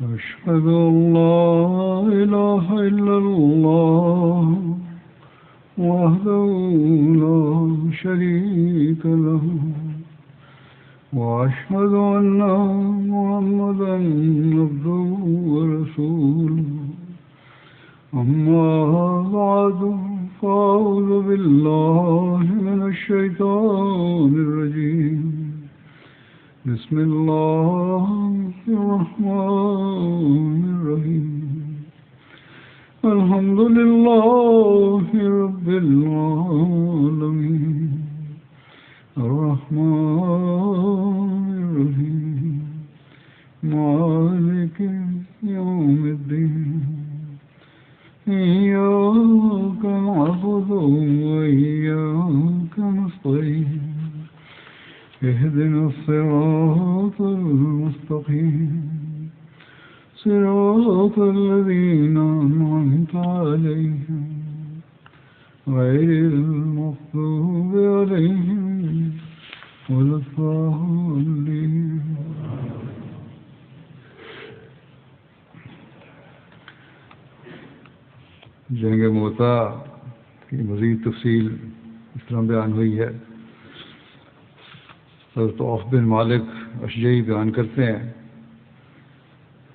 أشهد أن لا إله إلا الله وحده لا شريك له وأشهد أن محمدا عبده ورسوله أما بعد فأعوذ بالله من الشيطان الرجيم بسم الله الرحمن الرحيم الحمد لله رب العالمين الرحمن الرحيم مالك يوم الدين إياك نعبد وإياك نستعين اهدنا الصراط المستقيم صراط الذين أنعمت عليهم غير المغضوب عليهم ولا الضالين. جنگ موتا کی مزید تفصیل اس طرح بیان ہوئی ہے. حضرت عوف بن مالک اشجعی بیان کرتے ہیں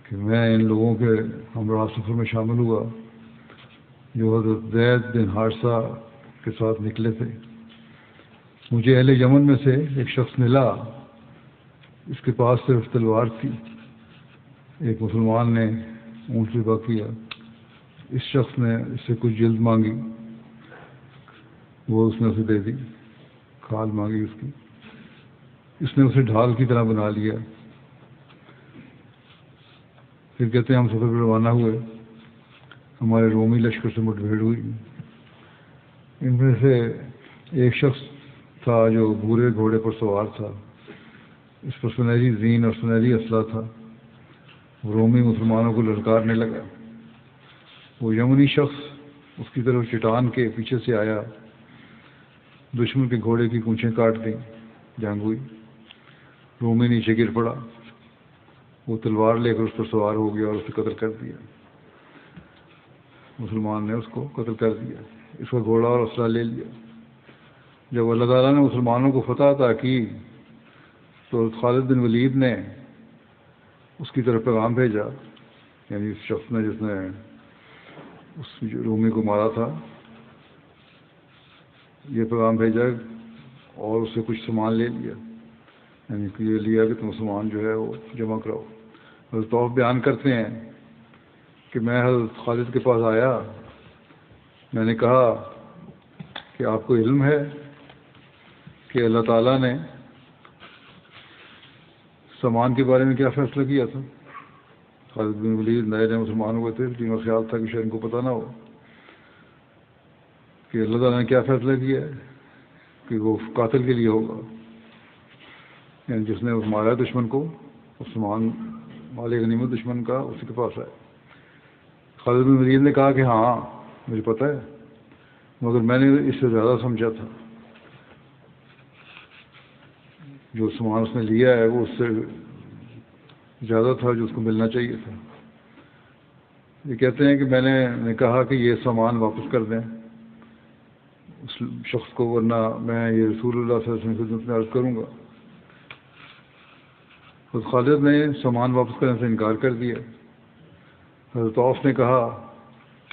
کہ میں ان لوگوں کے ہمراہ سفر میں شامل ہوا جو حضرت زید بن حارثہ کے ساتھ نکلے تھے. مجھے اہل یمن میں سے ایک شخص ملا، اس کے پاس صرف تلوار تھی. ایک مسلمان نے اونٹ ذبح کیا. اس شخص نے اس سے کچھ جلد مانگی، وہ اس نے اسے دے دی. کھال مانگی اس کی، اس نے اسے ڈھال کی طرح بنا لیا. پھر کہتے ہیں ہم سفر پر روانہ ہوئے. ہمارے رومی لشکر سے مٹ بھیڑ ہوئی. ان میں سے ایک شخص تھا جو بھورے گھوڑے پر سوار تھا. اس پر سنہری زین اور سنہری اسلحہ تھا. رومی مسلمانوں کو للکارنے لگا. وہ یمنی شخص اس کی طرف چٹان کے پیچھے سے آیا. دشمن کے گھوڑے کی پونچھیں کاٹ دیں. جنگ ہوئی. رومی نیچے گر پڑا. وہ تلوار لے کر اس پر سوار ہو گیا اور اسے قتل کر دیا. مسلمان نے اس کو قتل کر دیا. اس کا گھوڑا اور اسلحہ لے لیا. جب اللہ تعالیٰ نے مسلمانوں کو فتح عطا کی تو خالد بن ولید نے اس کی طرف پیغام بھیجا، یعنی اس شخص نے جس نے اس رومی کو مارا تھا، یہ پیغام بھیجا اور اس سے کچھ سامان لے لیا، یعنی کہ یہ لیا کہ تم سامان جو ہے وہ جمع کراؤ. حضرت عوف بیان کرتے ہیں کہ میں حضرت خالد کے پاس آیا. میں نے کہا کہ آپ کو علم ہے کہ اللہ تعالیٰ نے سامان کے بارے میں کیا فیصلہ کیا تھا؟ خالد بن ولید نئے نئے مسلمانوں کو تھے، جن کا خیال تھا کہ شاید ان کو پتہ نہ ہو کہ اللہ تعالیٰ نے کیا فیصلہ کیا ہے کہ وہ قاتل کے لیے ہوگا، یعنی جس نے مارا دشمن کو، سامان مال غنیمت دشمن کا اسی کے پاس آئے. خالد بن ولید نے کہا کہ ہاں مجھے پتہ ہے، مگر میں نے اس سے زیادہ سمجھا تھا. جو سامان اس نے لیا ہے وہ اس سے زیادہ تھا جو اس کو ملنا چاہیے تھا. یہ کہتے ہیں کہ میں نے کہا کہ یہ سامان واپس کر دیں اس شخص کو، ورنہ میں یہ رسول اللہ صلی اللہ علیہ وسلم کی خدمت میں عرض کروں گا. حضرت خالد نے سامان واپس کرنے سے انکار کر دیا. حضرت عوف نے کہا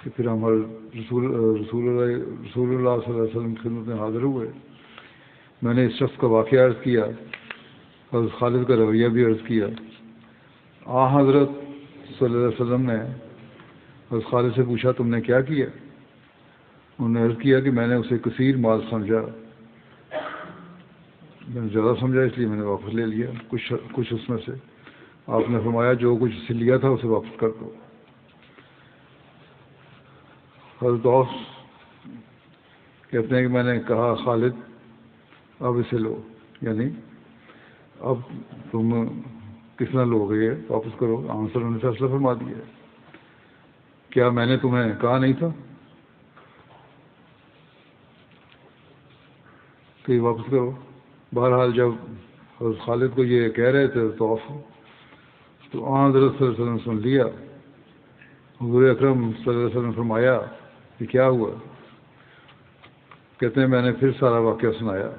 کہ پھر ہم رسول اللہ صلی اللہ علیہ وسلم کی خدمت میں حاضر ہوئے. میں نے اس شخص کا واقعہ عرض کیا، حضرت خالد کا رویہ بھی عرض کیا. حضرت صلی اللہ علیہ وسلم نے حضرت خالد سے پوچھا تم نے کیا کیا؟ انہوں نے عرض کیا کہ میں نے اسے کثیر مال سمجھا، میں نے زیادہ سمجھا اس لیے میں نے واپس لے لیا کچھ اس میں سے. آپ نے فرمایا جو کچھ اسے لیا تھا اسے واپس کر دو. حضرت عوف کہتے ہیں کہ میں نے کہا خالد اب اسے لو، یعنی اب تم کس نہ لو گے، واپس کرو. آنسر انہوں نے فیصلہ فرما دیا. کیا میں نے تمہیں کہا نہیں تھا کہ یہ واپس کرو؟ بہرحال جب حضرت خالد کو یہ کہہ رہے تھے تو حضرت صلی اللہ علیہ وسلم نے سن لیا. حضور اکرم صلی اللہ علیہ وسلم نے فرمایا کہ کیا ہوا؟ کہتے ہیں میں نے پھر سارا واقعہ سنایا.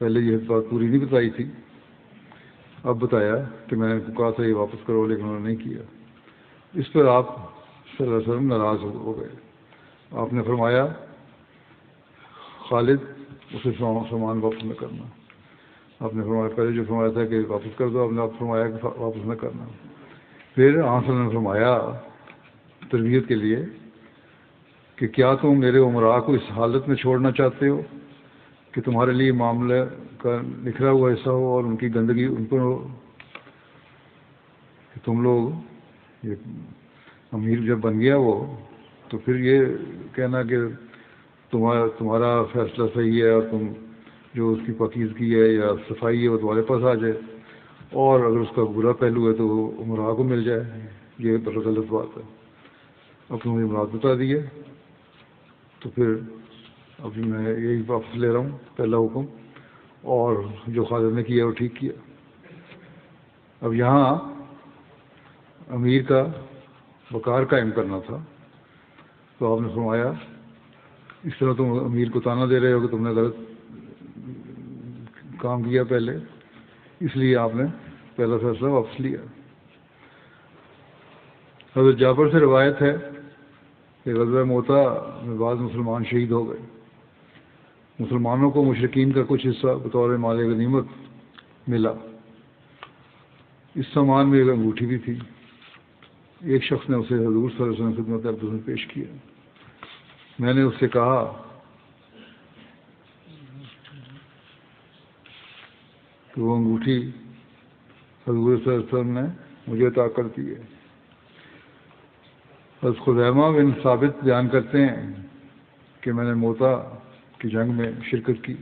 پہلے یہ بات پوری نہیں بتائی تھی، اب بتایا کہ میں نے کہا تھا یہ واپس کرو، لیکن انہوں نے نہیں کیا. اس پر آپ صلی اللہ علیہ وسلم ناراض ہو گئے. آپ نے فرمایا خالد اسے سامان واپس نہ کرنا. آپ نے فرمایا پہلے جو فرمایا تھا کہ واپس کر دو، آپ نے فرمایا کہ واپس نہ کرنا. پھر آپ صلی اللہ علیہ وسلم نے فرمایا تربیت کے لیے کہ کیا تم میرے عمراء کو اس حالت میں چھوڑنا چاہتے ہو کہ تمہارے لیے معاملہ کا نکھرا ہوا حصہ ہو اور ان کی گندگی ان پر ہو، کہ تم لوگ یہ امیر جب بن گیا وہ تو پھر یہ کہنا کہ تمہارا فیصلہ صحیح ہے اور تم جو اس کی پاکیزگی ہے یا صفائی ہے وہ تمہارے پاس آ جائے، اور اگر اس کا برا پہلو ہے تو وہ عمراء کو مل جائے. یہ بہت غلط بات ہے. اب تم مجھے مراد بتا دیے تو پھر اب میں یہی واپس لے رہا ہوں پہلا حکم، اور جو خالد نے کیا وہ ٹھیک کیا. اب یہاں امیر کا وقار قائم کرنا تھا، تو آپ نے فرمایا اس طرح تم امیر کو تانا دے رہے ہو کہ تم نے غلط کام کیا پہلے، اس لیے آپ نے پہلا فیصلہ واپس لیا. حضرت جعفر سے روایت ہے کہ غزوہ موتا میں بعض مسلمان شہید ہو گئے. مسلمانوں کو مشرکین کا کچھ حصہ بطور مال غنیمت ملا. اس سامان میں ایک انگوٹھی بھی تھی. ایک شخص نے اسے حضور صلی اللہ علیہ وسلم خدمت اقدس میں پیش کیا. میں نے اس سے کہا کہ وہ انگوٹھی حضور صلی اللہ علیہ وسلم نے مجھے عطا کر دی ہے. حضرت خزیمہ بن ثابت بیان کرتے ہیں کہ میں نے موتا کی جنگ میں شرکت کی.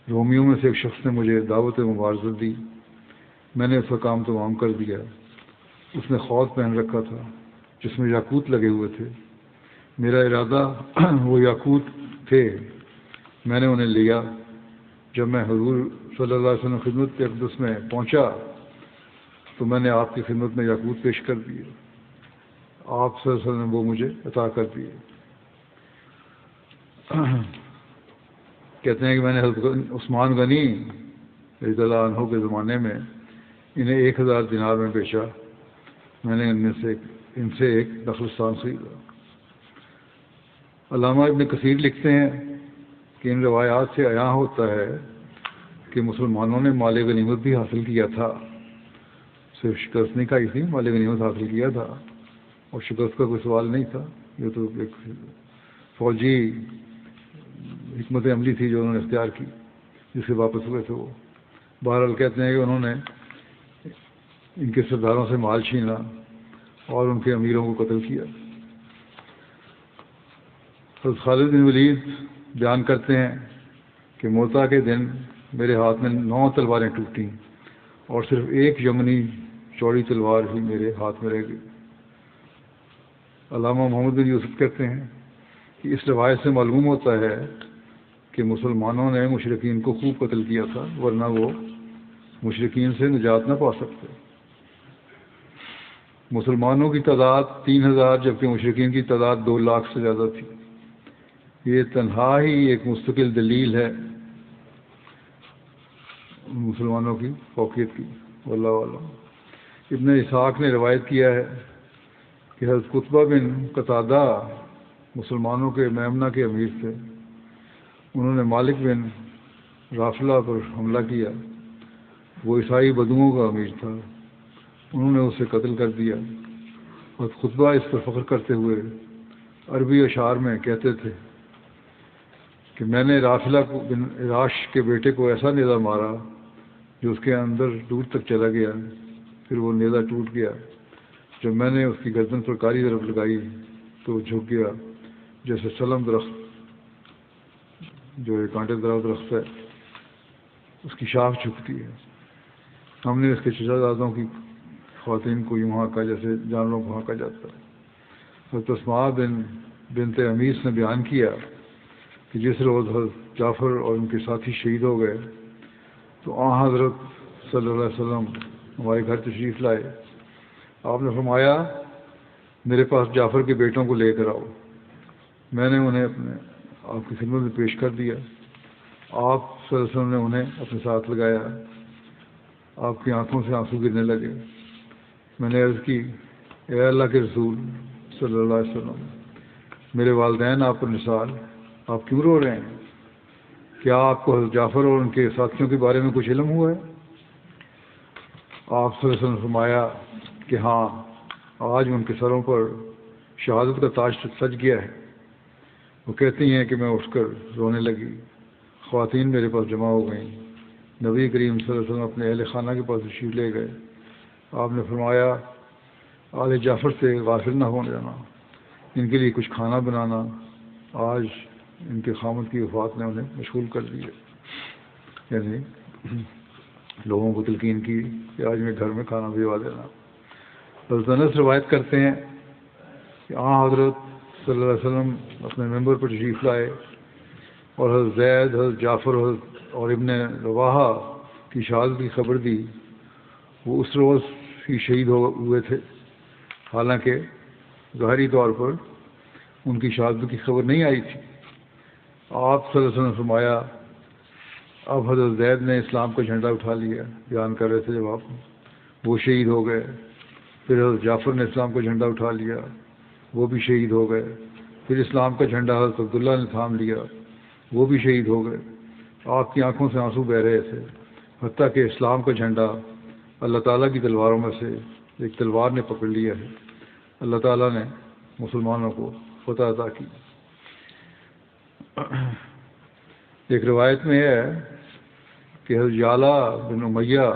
رومیوں میں سے ایک شخص نے مجھے دعوت مبارزت دی. میں نے اس کا کام تمام کر دیا. اس نے خوض پہن رکھا تھا جس میں یاقوت لگے ہوئے تھے. میرا ارادہ وہ یاقوت تھے، میں نے انہیں لیا. جب میں حضور صلی اللہ علیہ وسلم خدمت اقدس میں پہنچا تو میں نے آپ کی خدمت میں یاقوت پیش کر دیے. آپ صلی اللہ علیہ وسلم نے وہ مجھے عطا کر دیے. کہتے ہیں کہ میں نے حضرت عثمان غنی رضی اللہ عنہ کے زمانے میں انہیں 1000 دینار میں بیچا. میں نے ان سے ایک نخلستان خریدا. علامہ ابن کثیر لکھتے ہیں کہ ان روایات سے عیاں ہوتا ہے کہ مسلمانوں نے مال غنیمت بھی حاصل کیا تھا. صرف شکست نہیں کھائی تھی، مال غنیمت حاصل کیا تھا، اور شکست کا کوئی سوال نہیں تھا. یہ تو ایک فوجی حکمت عملی تھی جو انہوں نے اختیار کی، جس سے واپس ہوئے تھے. وہ بہرحال کہتے ہیں کہ انہوں نے ان کے سرداروں سے مال چھینا اور ان کے امیروں کو قتل کیا. حضرت خالد بن ولید بیان کرتے ہیں کہ موتا کے دن میرے ہاتھ میں 9 تلواریں ٹوٹیں اور صرف ایک یمنی چوڑی تلوار ہی میرے ہاتھ میں رہ گئی. علامہ محمد بن یوسف کہتے ہیں کہ اس روایت سے معلوم ہوتا ہے کہ مسلمانوں نے مشرکین کو خوب قتل کیا تھا، ورنہ وہ مشرکین سے نجات نہ پا سکتے. مسلمانوں کی تعداد 3000 جبکہ مشرکین کی تعداد 2 لاکھ سے زیادہ تھی. یہ تنہا ہی ایک مستقل دلیل ہے مسلمانوں کی فوقیت کی. واللہ اعلم. ابن اسحاق نے روایت کیا ہے کہ حضرت قطبہ بن قتادہ مسلمانوں کے میمنہ کے امیر تھے. انہوں نے مالک بن رافلہ پر حملہ کیا. وہ عیسائی بدوؤں کا امیر تھا. انہوں نے اسے قتل کر دیا. اور خطبہ اس پر فخر کرتے ہوئے عربی اشعار میں کہتے تھے کہ میں نے رافلہ بن عراش کے بیٹے کو ایسا نیزہ مارا جو اس کے اندر دور تک چلا گیا. پھر وہ نیزہ ٹوٹ گیا. جب میں نے اس کی گردن پر کاری ضرب لگائی تو وہ جھک گیا جیسے سلم درخت، جو ایک کانٹے دار درخت ہے، اس کی شاخ جھکتی ہے. ہم نے اس کے چچا دادوں کی خواتین کو یوں ہانکا جیسے جانوروں کو ہانکا جاتا ہے. حضرت اسماء بنت عمیس نے بیان کیا کہ جس روز حضرت جعفر اور ان کے ساتھی شہید ہو گئے تو حضرت صلی اللہ علیہ وسلم ہمارے گھر تشریف لائے. آپ نے فرمایا میرے پاس جعفر کے بیٹوں کو لے کر آؤ. میں نے انہیں آپ کی خدمت میں پیش کر دیا. آپ صلی اللہ علیہ وسلم نے انہیں اپنے ساتھ لگایا. آپ کی آنکھوں سے آنسو گرنے لگے. میں نے عرض کی اے اللہ کے رسول صلی اللہ علیہ وسلم، میرے والدین آپ پر نثار، آپ کیوں رو رہے ہیں؟ کیا آپ کو حضرت جعفر اور ان کے ساتھیوں کے بارے میں کچھ علم ہوا ہے؟ آپ صلی اللہ علیہ وسلم نے فرمایا کہ ہاں، آج ان کے سروں پر شہادت کا تاج سج گیا ہے. وہ کہتی ہیں کہ میں اٹھ کر رونے لگی. خواتین میرے پاس جمع ہو گئیں. نبی کریم صلی اللہ علیہ وسلم اپنے اہل خانہ کے پاس تشریف لے گئے. آپ نے فرمایا آل جعفر سے غافل نہ ہو جانا، ان کے لیے کچھ کھانا بنانا. آج ان کے خامد کی وفات نے انہیں مشغول کر دیا. یعنی لوگوں کو تلقین کی کہ آج میں گھر میں کھانا بھجوا دینا. حضرت انس روایت کرتے ہیں کہ حضرت صلی اللہ علیہ وسلم اپنے ممبر پر تشریف لائے اور حضرت زید، حضرت جعفر اور ابن رواحہ کی شہادت کی خبر دی. وہ اس روز ہی شہید ہوئے تھے، حالانکہ ظاہری طور پر ان کی شہادت کی خبر نہیں آئی تھی. آپ صلی اللہ علیہ وسلم نے فرمایا اب حضرت زید نے اسلام کا جھنڈا اٹھا لیا. بیان کر رہے تھے جب آپ، وہ شہید ہو گئے. پھر حضرت جعفر نے اسلام کا جھنڈا اٹھا لیا، وہ بھی شہید ہو گئے. پھر اسلام کا جھنڈا حضرت عبداللہ نے تھام لیا، وہ بھی شہید ہو گئے. آپ کی آنکھوں سے آنسو بہہ رہے تھے، حتیٰ کہ اسلام کا جھنڈا اللہ تعالیٰ کی تلواروں میں سے ایک تلوار نے پکڑ لیا ہے. اللہ تعالیٰ نے مسلمانوں کو فتح عطا کی. ایک روایت میں ہے کہ حضرت یعلا بن امیہ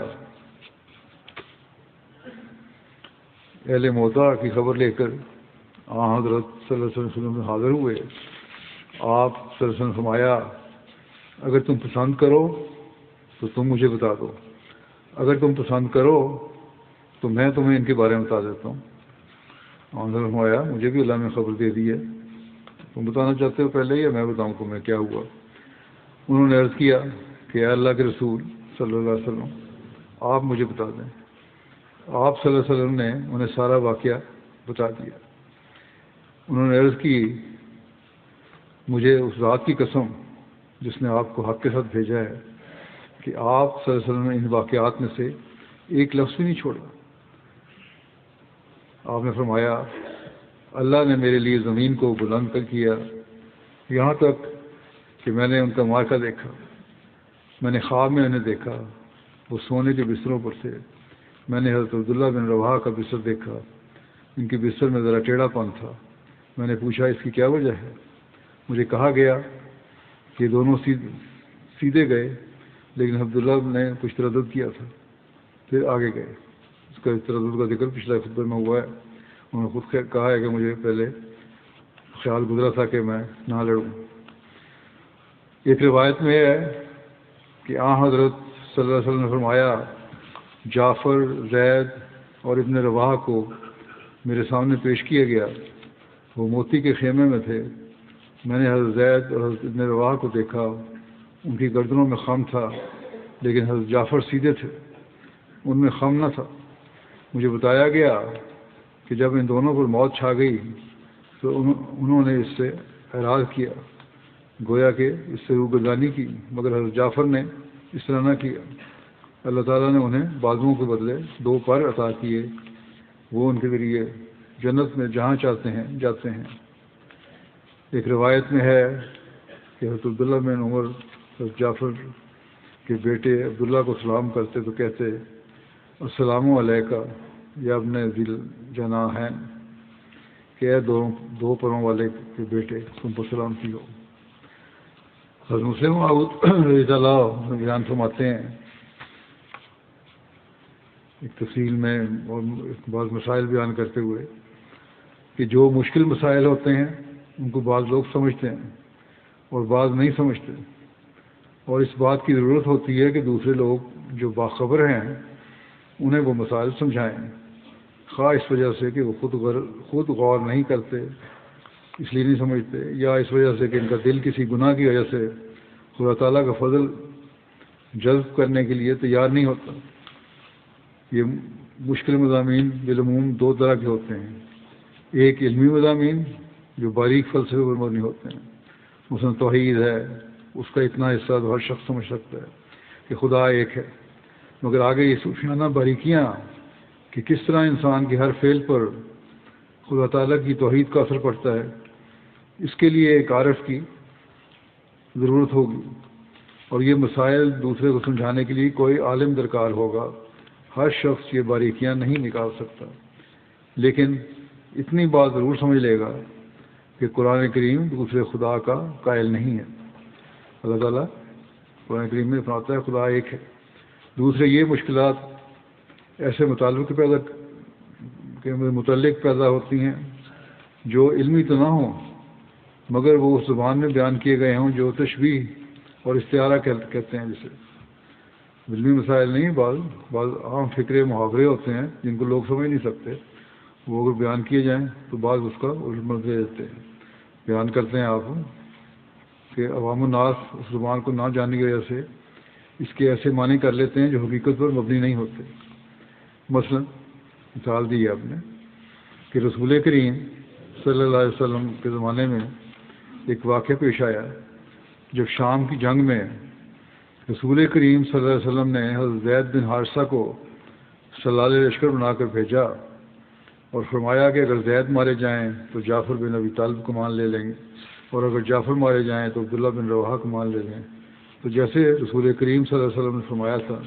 اہل موتا کی خبر لے کر حضرت صلی اللہ علیہ وسلم میں حاضر ہوئے. آپ صلی اللہ علیہ وسلم نے فرمایا اگر تم پسند کرو تو تم مجھے بتا دو، اگر تم پسند کرو تو میں تمہیں ان کے بارے میں بتا دیتا ہوں. حضرت نے فرمایا مجھے بھی اللہ نے خبر دے دی ہے، تم بتانا چاہتے ہو پہلے یا میں بتاؤں تمہیں کیا ہوا؟ انہوں نے عرض کیا کہ اے اللہ کے رسول صلی اللہ علیہ وسلم آپ مجھے بتا دیں. آپ صلی اللہ علیہ وسلم نے انہیں سارا واقعہ بتا دیا. انہوں نے عرض کی مجھے اس ذات کی قسم جس نے آپ کو حق کے ساتھ بھیجا ہے کہ آپ صلی اللہ علیہ وسلم نے ان واقعات میں سے ایک لفظ بھی نہیں چھوڑا. آپ نے فرمایا اللہ نے میرے لیے زمین کو بلند کر کیا، یہاں تک کہ میں نے ان کا مارکہ دیکھا. میں نے خواب میں انہیں دیکھا، وہ سونے کے بستروں پر تھے. میں نے حضرت عبداللہ بن رواحہ کا بستر دیکھا، ان کے بستر میں ذرا ٹیڑھا پن تھا. میں نے پوچھا اس کی کیا وجہ ہے؟ مجھے کہا گیا کہ دونوں سیدھے گئے، لیکن عبداللہ نے کچھ تردد کیا تھا، پھر آگے گئے. اس کا تردد کا ذکر پچھلے خطبے میں ہوا ہے. انہوں نے خود کہا ہے کہ مجھے پہلے خیال گزرا تھا کہ میں نہ لڑوں. ایک روایت میں ہے کہ حضرت صلی اللہ علیہ وسلم نے فرمایا جعفر، زید اور ابن رواحہ کو میرے سامنے پیش کیا گیا. وہ موتی کے خیمے میں تھے. میں نے حضرت زید اور حضرت ابن رواحہ کو دیکھا، ان کی گردنوں میں خم تھا، لیکن حضرت جعفر سیدھے تھے، ان میں خم نہ تھا. مجھے بتایا گیا کہ جب ان دونوں پر موت چھا گئی تو انہوں نے اس سے اعراض کیا، گویا کہ اس سے روگردانی کی، مگر حضرت جعفر نے اس طرح نہ کیا. اللہ تعالیٰ نے انہیں بازوؤں کے بدلے 2 پر عطا کیے، وہ ان کے ذریعے جنت میں جہاں چاہتے ہیں جاتے ہیں. ایک روایت میں ہے کہ حضرت عبداللہ بن عمر حضرت جعفر کے بیٹے عبداللہ کو سلام کرتے تو کہتے السلام علیکہ یا ابن ذی الجناحین، کہ اے دو پروں والے کے بیٹے تم پر سلامتی ہو. حضرت مسلم رضی اللہ بیان فرماتے ہیں ایک تفصیل میں اور بعض مسائل بیان کرتے ہوئے کہ جو مشکل مسائل ہوتے ہیں ان کو بعض لوگ سمجھتے ہیں اور بعض نہیں سمجھتے، اور اس بات کی ضرورت ہوتی ہے کہ دوسرے لوگ جو باخبر ہیں انہیں وہ مسائل سمجھائیں، خواہ اس وجہ سے کہ وہ خود غور نہیں کرتے اس لیے نہیں سمجھتے، یا اس وجہ سے کہ ان کا دل کسی گناہ کی وجہ سے خدا تعالیٰ کا فضل جذب کرنے کے لیے تیار نہیں ہوتا. یہ مشکل مضامین بالعموم دو طرح کے ہوتے ہیں، ایک علمی مضامین جو باریک فلسفے پر مبنی ہوتے ہیں، مثلا توحید ہے، اس کا اتنا حصہ تو ہر شخص سمجھ سکتا ہے کہ خدا ایک ہے، مگر آگے یہ صوفیانہ باریکیاں کہ کس طرح انسان کے ہر فعل پر خدا تعالیٰ کی توحید کا اثر پڑتا ہے، اس کے لیے ایک عارف کی ضرورت ہوگی، اور یہ مسائل دوسرے کو سمجھانے کے لیے کوئی عالم درکار ہوگا۔ ہر شخص یہ باریکیاں نہیں نکال سکتا، لیکن اتنی بات ضرور سمجھ لے گا کہ قرآن کریم دوسرے خدا کا قائل نہیں ہے۔ اللہ تعالیٰ قرآن کریم میں فرماتا ہے خدا ایک ہے۔ دوسرے یہ مشکلات ایسے متعلق پیدا ہوتی ہیں جو علمی تو نہ ہوں مگر وہ اس زبان میں بیان کیے گئے ہوں جو تشبیہ اور استعارہ کہتے ہیں، جسے علمی مسائل نہیں، بعض عام فکرے محاورے ہوتے ہیں جن کو لوگ سمجھ نہیں سکتے، وہ اگر بیان کیے جائیں تو بعض اس کا الٹ دے دیتے ہیں، بیان کرتے ہیں آپ کہ عوام الناس اس زبان کو نہ جاننے کی وجہ سے اس کے ایسے معنی کر لیتے ہیں جو حقیقت پر مبنی نہیں ہوتے۔ مثلا مثال دی ہے آپ نے کہ رسول کریم صلی اللہ علیہ وسلم کے زمانے میں ایک واقعہ پیش آیا جب شام کی جنگ میں رسول کریم صلی اللہ علیہ وسلم نے حضرت زید بن حارثہ کو سلالے لشکر بنا کر بھیجا اور فرمایا کہ اگر زید مارے جائیں تو جعفر بن ابی طالب کو مان لے لیں گے، اور اگر جعفر مارے جائیں تو عبداللہ بن رواحہ کو مان لے لیں۔ تو جیسے رسول کریم صلی اللہ علیہ وسلم نے فرمایا تھا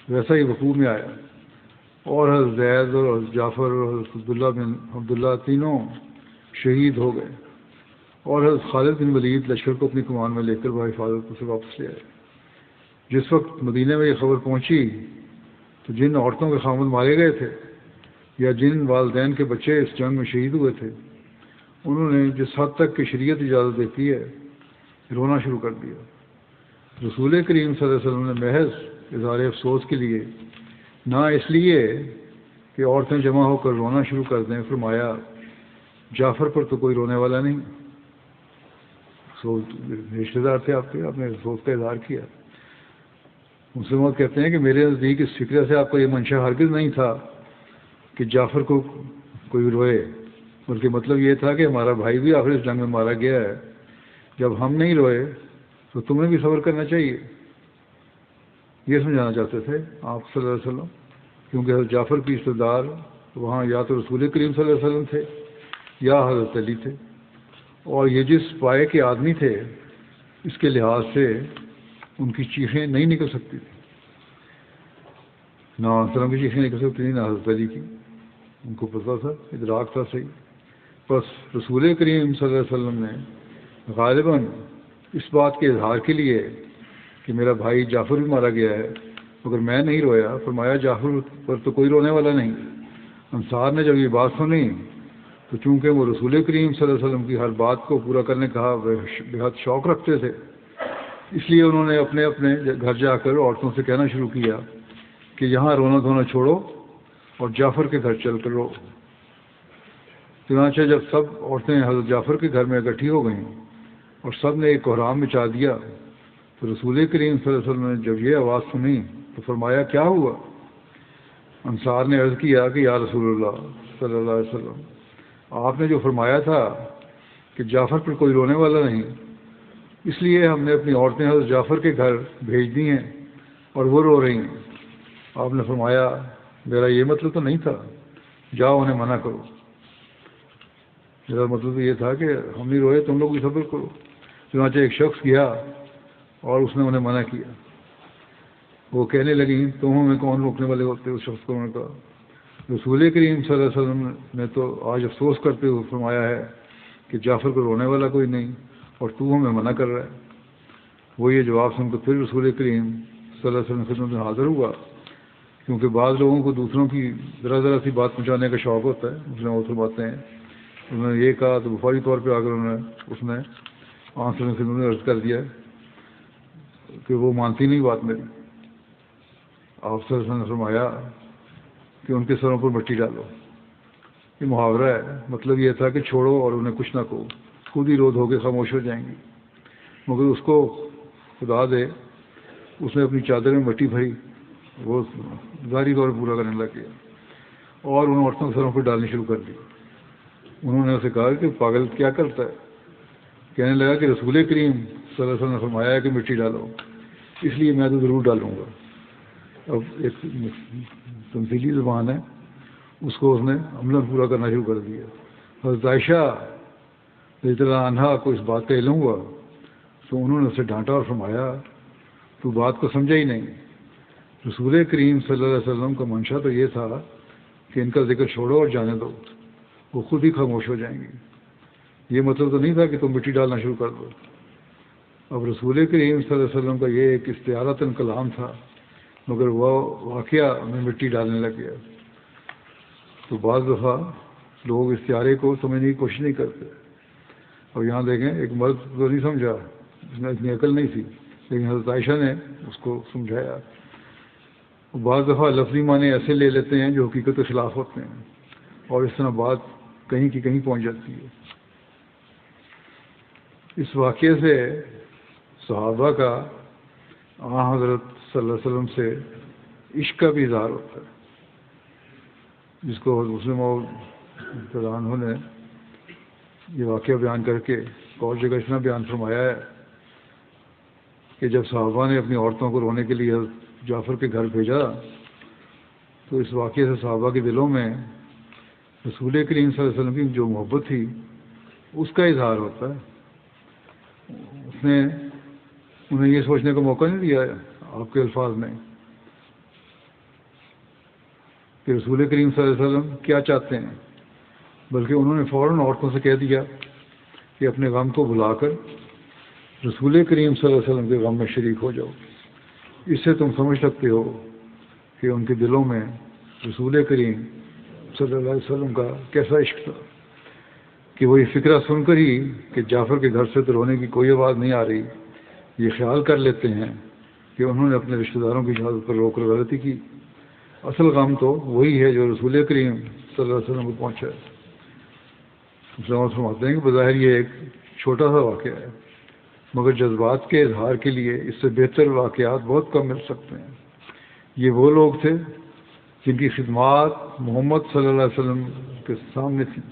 ویسا ہی وقوع میں آیا، اور حضرت زید اور حضرت جعفر اور حضرت عبداللہ بن عبداللہ تینوں شہید ہو گئے، اور حضرت خالد بن ولید لشکر کو اپنی کمان میں لے کر بحفاظت سے واپس لے آئے۔ جس وقت مدینہ میں یہ خبر پہنچی تو جن عورتوں کے خامد مارے گئے تھے یا جن والدین کے بچے اس جنگ میں شہید ہوئے تھے، انہوں نے جس حد تک کہ شریعت اجازت دیتی ہے رونا شروع کر دیا۔ رسول کریم صلی اللہ علیہ وسلم نے محض اظہار افسوس کے لیے، نہ اس لیے کہ عورتیں جمع ہو کر رونا شروع کر دیں، فرمایا جعفر پر تو کوئی رونے والا نہیں، رشتے دار تھے آپ کے، آپ نے افسوس کا اظہار کیا۔ مسلمان کہتے ہیں کہ میرے نزدیک اس فکر سے آپ کا یہ منشا ہرگز نہیں تھا کہ جعفر کو کوئی روئے، بلکہ مطلب یہ تھا کہ ہمارا بھائی بھی آخر اس جنگ میں مارا گیا ہے، جب ہم نہیں روئے تو تمہیں بھی صبر کرنا چاہیے، یہ سمجھانا چاہتے تھے آپ صلی اللہ علیہ وسلم، کیونکہ حضرت جعفر کی استدار وہاں یا تو رسول کریم صلی اللہ علیہ وسلم تھے یا حضرت علی تھے، اور یہ جس پائے کے آدمی تھے اس کے لحاظ سے ان کی چیخیں نہیں نکل سکتی تھیں، نہ وسلم کی چیخیں نکل سکتی تھیں نہ حضرت علی کی، ان کو پتہ تھا، ادراک تھا صحیح۔ بس رسول کریم صلی اللہ علیہ وسلم نے غالباً اس بات کے اظہار کے لیے کہ میرا بھائی جعفر بھی مارا گیا ہے مگر میں نہیں رویا، فرمایا جعفر پر تو کوئی رونے والا نہیں۔ انصار نے جب یہ بات سنی تو چونکہ وہ رسول کریم صلی اللہ علیہ وسلم کی ہر بات کو پورا کرنے کا بہت شوق رکھتے تھے، اس لیے انہوں نے اپنے اپنے گھر جا کر عورتوں سے کہنا شروع کیا کہ یہاں رونا دھونا چھوڑو اور جعفر کے گھر چل کر رو۔ چنانچہ جب سب عورتیں حضرت جعفر کے گھر میں اکٹھی ہو گئیں اور سب نے ایک کوہرام مچا دیا تو رسول کریم صلی اللہ علیہ وسلم نے جب یہ آواز سنی تو فرمایا کیا ہوا؟ انصار نے عرض کیا کہ یا رسول اللہ صلی اللہ علیہ وسلم، آپ نے جو فرمایا تھا کہ جعفر پر کوئی رونے والا نہیں، اس لیے ہم نے اپنی عورتیں حضرت جعفر کے گھر بھیج دی ہیں اور وہ رو رہی ہیں۔ آپ نے فرمایا میرا یہ مطلب تو نہیں تھا، جاؤ انہیں منع کرو۔ میرا مطلب یہ تھا کہ ہم نہیں روئے، تم لوگ بھی صبر کرو۔ چنانچہ ایک شخص گیا اور اس نے انہیں منع کیا، وہ کہنے لگیں تم ہمیں کون روکنے والے ہوتے؟ اس شخص کو انہوں نے کہا رسول کریم صلی اللہ علیہ وسلم نے تو آج افسوس کرتے ہوئے فرمایا ہے کہ جعفر کو رونے والا کوئی نہیں اور تو ہمیں منع کر رہا ہے۔ وہ یہ جواب سن کر پھر رسول کریم صلی اللہ علیہ وسلم خدمت میں حاضر ہوا، کیونکہ بعض لوگوں کو دوسروں کی ذرا ذرا سی بات پہنچانے کا شوق ہوتا ہے، اس نے اور باتیں ہیں، انہوں نے یہ کہا تو وفاقی طور پہ آ کر اس نے آنسر میں خدمت میں عرض کر دیا کہ وہ مانتی نہیں بات میری۔ آپ صلی اللہ علیہ وسلم نے فرمایا کہ ان کے سروں پر مٹی ڈالو، یہ محاورہ ہے، مطلب یہ تھا کہ چھوڑو اور انہیں کچھ نہ کہو، خود ہی رود ہو کے خاموش ہو جائیں گی۔ مگر اس کو خدا دے اس نے اپنی چادر میں مٹی بھری وہ ظاہری طور پر پورا کرنے لگ گیا اور ان عورتوں کے سروں پہ ڈالنی شروع کر دی. انہوں نے اسے کہا کہ پاگل کیا کرتا ہے؟ کہنے لگا کہ رسول کریم صلی اللہ علیہ وسلم نے فرمایا ہے کہ مٹی ڈالو، اس لیے میں تو ضرور ڈالوں گا. اب ایک تمثیلی زبان ہے، اس کو اس نے عملاً پورا کرنا شروع کر دیا. حضرت عائشہ رضی اللہ عنہا کو اس بات کا علم ہوا تو انہوں نے اسے ڈانٹا اور فرمایا تو بات کو سمجھا ہی نہیں. رسول کریم صلی اللہ علیہ وسلم کا منشا تو یہ تھا کہ ان کا ذکر چھوڑو اور جانے دو، وہ خود ہی خاموش ہو جائیں گی. یہ مطلب تو نہیں تھا کہ تم مٹی ڈالنا شروع کر دو. اب رسول کریم صلی اللہ علیہ وسلم کا یہ ایک استعارتاً کلام تھا، مگر وہ واقعہ میں مٹی ڈالنے لگ گیا. تو بعض دفعہ لوگ استعارے کو سمجھنے کی کوشش نہیں کرتے. اور یہاں دیکھیں ایک مرد تو نہیں سمجھا، اس میں اتنی عقل نہیں تھی، لیکن حضرت عائشہ نے اس کو سمجھایا. بعض دفعہ لفظی معنی ایسے لے لیتے ہیں جو حقیقت کے خلاف ہوتے ہیں اور اس طرح بات کہیں کی کہیں پہنچ جاتی ہے. اس واقعے سے صحابہ کا حضرت صلی اللہ علیہ وسلم سے عشق کا بھی اظہار ہوتا ہے، جس کو مسلم اور نے یہ واقعہ بیان کر کے اور جگہ اس طرح بیان فرمایا ہے کہ جب صحابہ نے اپنی عورتوں کو رونے کے لیے جعفر کے گھر بھیجا تو اس واقعے سے صحابہ کے دلوں میں رسول کریم صلی اللہ علیہ وسلم کی جو محبت تھی اس کا اظہار ہوتا ہے. اس نے انہیں یہ سوچنے کا موقع نہیں دیا آپ کے الفاظ میں کہ رسول کریم صلی اللہ علیہ وسلم کیا چاہتے ہیں، بلکہ انہوں نے فوراً عورتوں سے کہہ دیا کہ اپنے غم کو بھلا کر رسول کریم صلی اللہ علیہ وسلم کے غم میں شریک ہو جاؤ. اس سے تم سمجھ سکتے ہو کہ ان کے دلوں میں رسول کریم صلی اللہ علیہ وسلم کا کیسا عشق تھا کہ وہ یہ فکرہ سن کر ہی کہ جعفر کے گھر سے تو رونے کی کوئی آواز نہیں آ رہی، یہ خیال کر لیتے ہیں کہ انہوں نے اپنے رشتہ داروں کی اجازت پر روک کر غلطی کی. اصل غم تو وہی ہے جو رسول کریم صلی اللہ علیہ وسلم کو پہنچا ہے. مسلمان فرماتے ہیں کہ بظاہر یہ ایک چھوٹا سا واقعہ ہے، مگر جذبات کے اظہار کے لیے اس سے بہتر واقعات بہت کم مل سکتے ہیں. یہ وہ لوگ تھے جن کی خدمات محمد صلی اللہ علیہ وسلم کے سامنے تھیں،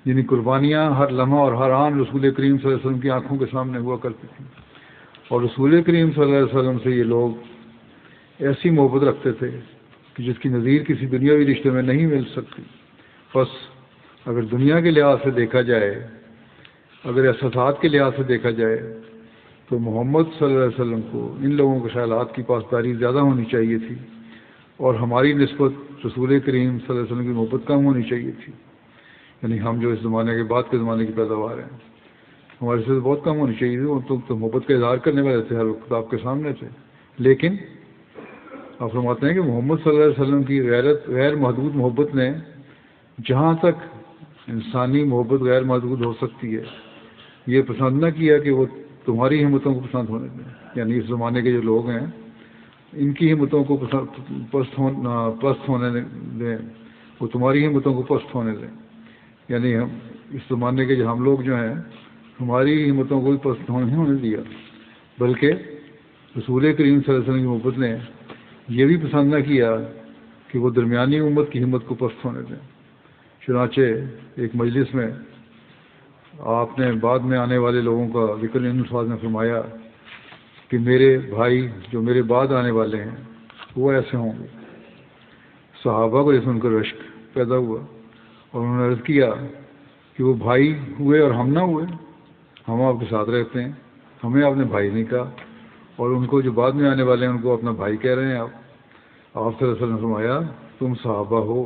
جن کی قربانیاں ہر لمحہ اور ہر آن رسول کریم صلی اللہ علیہ وسلم کی آنکھوں کے سامنے ہوا کرتی تھیں. اور رسول کریم صلی اللہ علیہ وسلم سے یہ لوگ ایسی محبت رکھتے تھے کہ جس کی نظیر کسی دنیاوی رشتے میں نہیں مل سکتی. بس اگر دنیا کے لحاظ سے دیکھا جائے، اگر احساسات کے لحاظ سے دیکھا جائے تو محمد صلی اللہ علیہ وسلم کو ان لوگوں کے خیالات کی پاسداری زیادہ ہونی چاہیے تھی اور ہماری نسبت رسول کریم صلی اللہ علیہ وسلم کی محبت کم ہونی چاہیے تھی. یعنی ہم جو اس زمانے کے بعد کے زمانے کی پیداوار ہیں، ہماری سے بہت کم ہونی چاہیے تھی. وہ تو محبت کا اظہار کرنے والے تھے، ہر وقت آپ کے سامنے تھے. لیکن آپ فرماتے ہیں کہ محمد صلی اللہ علیہ وسلم کی غیر محدود محبت نے جہاں تک انسانی محبت غیر محدود ہو سکتی ہے یہ پسند نہ کیا کہ وہ تمہاری ہمتوں کو پسند ہونے دیں. یعنی اس زمانے کے جو لوگ ہیں ان کی ہمتوں کو پست ہونے دیں، وہ تمہاری ہمتوں کو پست ہونے دیں. یعنی ہم اس زمانے کے ہم لوگ جو ہیں ہماری ہمتوں کو بھی پست نہیں ہونے دیا، بلکہ رسول کریم صلی اللہ علیہ وسلم کی محبت نے یہ بھی پسند نہ کیا کہ وہ درمیانی امت کی ہمت کو پست ہونے دیں. چنانچہ ایک مجلس میں آپ نے بعد میں آنے والے لوگوں کا ذکر ان الفاظ میں فرمایا کہ میرے بھائی جو میرے بعد آنے والے ہیں وہ ایسے ہوں گے. صحابہ کو یہ سن کر رشک پیدا ہوا اور انہوں نے عرض کیا کہ وہ بھائی ہوئے اور ہم نہ ہوئے. ہم آپ کے ساتھ رہتے ہیں، ہمیں آپ نے بھائی نہیں کہا، اور ان کو جو بعد میں آنے والے ہیں ان کو اپنا بھائی کہہ رہے ہیں. آپ صلی اللہ علیہ وسلم نے فرمایا تم صحابہ ہو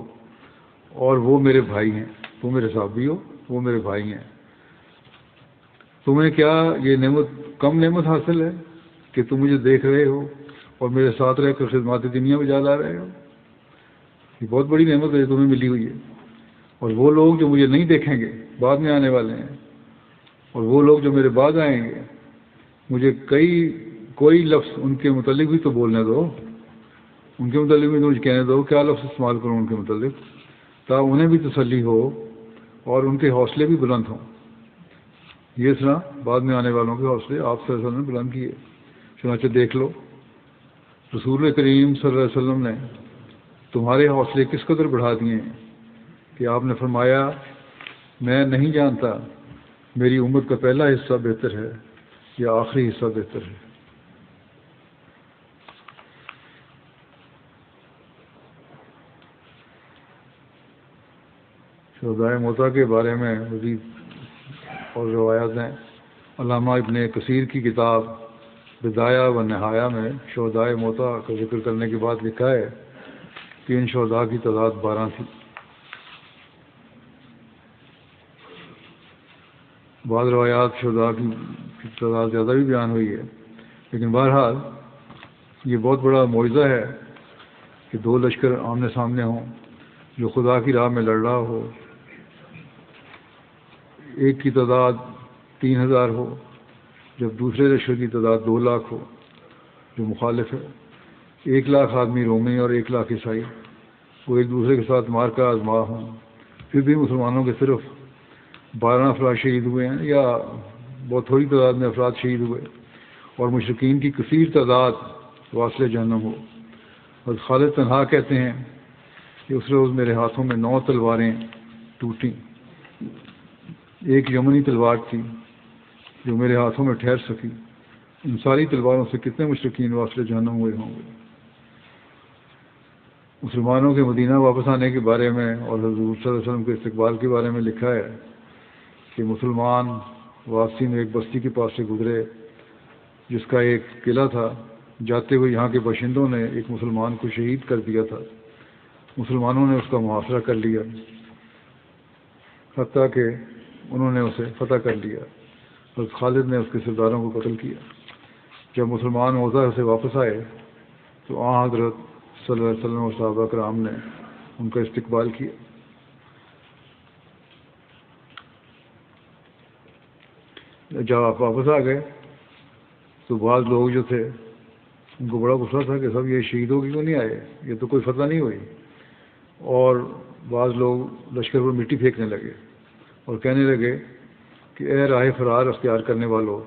اور وہ میرے بھائی ہیں، تم میرے صحابی ہو، وہ میرے بھائی ہیں. تمہیں کیا یہ نعمت کم نعمت حاصل ہے کہ تم مجھے دیکھ رہے ہو اور میرے ساتھ رہ کر خدمات دنیا میں جا رہے ہو؟ یہ بہت بڑی نعمت ہے تمہیں ملی ہوئی ہے. اور وہ لوگ جو مجھے نہیں دیکھیں گے بعد میں آنے والے ہیں، اور وہ لوگ جو میرے بعد آئیں گے مجھے کوئی لفظ ان کے متعلق بھی تو بولنے دو، ان کے متعلق بھی تو مجھے کہنے دو کیا لفظ استعمال کروں ان کے متعلق، تاکہ انہیں بھی تسلی ہو اور ان کے حوصلے بھی بلند ہوں. یہ طرح بعد میں آنے والوں کے حوصلے آپ صلی اللہ علیہ وسلم نے بلند کیے. چنانچہ دیکھ لو رسول کریم صلی اللہ علیہ وسلم نے تمہارے حوصلے کس قدر بڑھا دیے ہیں کہ آپ نے فرمایا میں نہیں جانتا میری عمر کا پہلا حصہ بہتر ہے یا آخری حصہ بہتر ہے۔ شہدائے موتا کے بارے میں مزید اور روایات ہیں۔ علامہ ابن کثیر کی کتاب بدایہ و نہایہ میں شہدائے موتا کا ذکر کرنے کے بعد لکھا ہے کہ ان شہداء کی تعداد 12 تھی۔ بعض روایات شہداء کی تعداد زیادہ بھی بیان ہوئی ہے، لیکن بہرحال یہ بہت بڑا معجزہ ہے کہ 2 لشکر آمنے سامنے ہوں جو خدا کی راہ میں لڑ رہا ہو، ایک کی تعداد 3000 ہو جب دوسرے لشکر کی تعداد 2 لاکھ ہو جو مخالف ہے، 1 لاکھ آدمی رومی اور 1 لاکھ عیسائی، وہ ایک دوسرے کے ساتھ مار کا آزما ہوں، پھر بھی مسلمانوں کے صرف 12 افراد شہید ہوئے ہیں یا بہت تھوڑی تعداد میں افراد شہید ہوئے، اور مشرکین کی کثیر تعداد واصل جہنم ہو۔ اور خالد تنہا کہتے ہیں کہ اس روز میرے ہاتھوں میں 9 تلواریں ٹوٹیں، ایک یمنی تلوار تھی جو میرے ہاتھوں میں ٹھہر سکی، ان ساری تلواروں سے کتنے مشرکین واصل جہنم ہوئے ہوں گے۔ مسلمانوں کے مدینہ واپس آنے کے بارے میں اور حضور صلی اللہ علیہ وسلم کے استقبال کے بارے میں لکھا ہے کہ مسلمان واپسی میں ایک بستی کے پاس سے گزرے جس کا ایک قلعہ تھا، جاتے ہوئے یہاں کے باشندوں نے ایک مسلمان کو شہید کر دیا تھا، مسلمانوں نے اس کا محاصرہ کر لیا حتیٰ کہ انہوں نے اسے فتح کر لیا۔ حضرت خالد نے اس کے سرداروں کو قتل کیا۔ جب مسلمان موضع سے واپس آئے تو حضرت صلی اللہ علیہ وسلم اور صحابہ کرام نے ان کا استقبال کیا۔ جب آپ واپس آ گئے تو بعض لوگ جو تھے ان کو بڑا غصہ تھا کہ سب یہ شہیدوں کی کیوں نہیں آئے، یہ تو کوئی فتح نہیں ہوئی، اور بعض لوگ لشکر پر مٹی پھینکنے لگے اور کہنے لگے کہ اے راہ فرار اختیار کرنے والوں،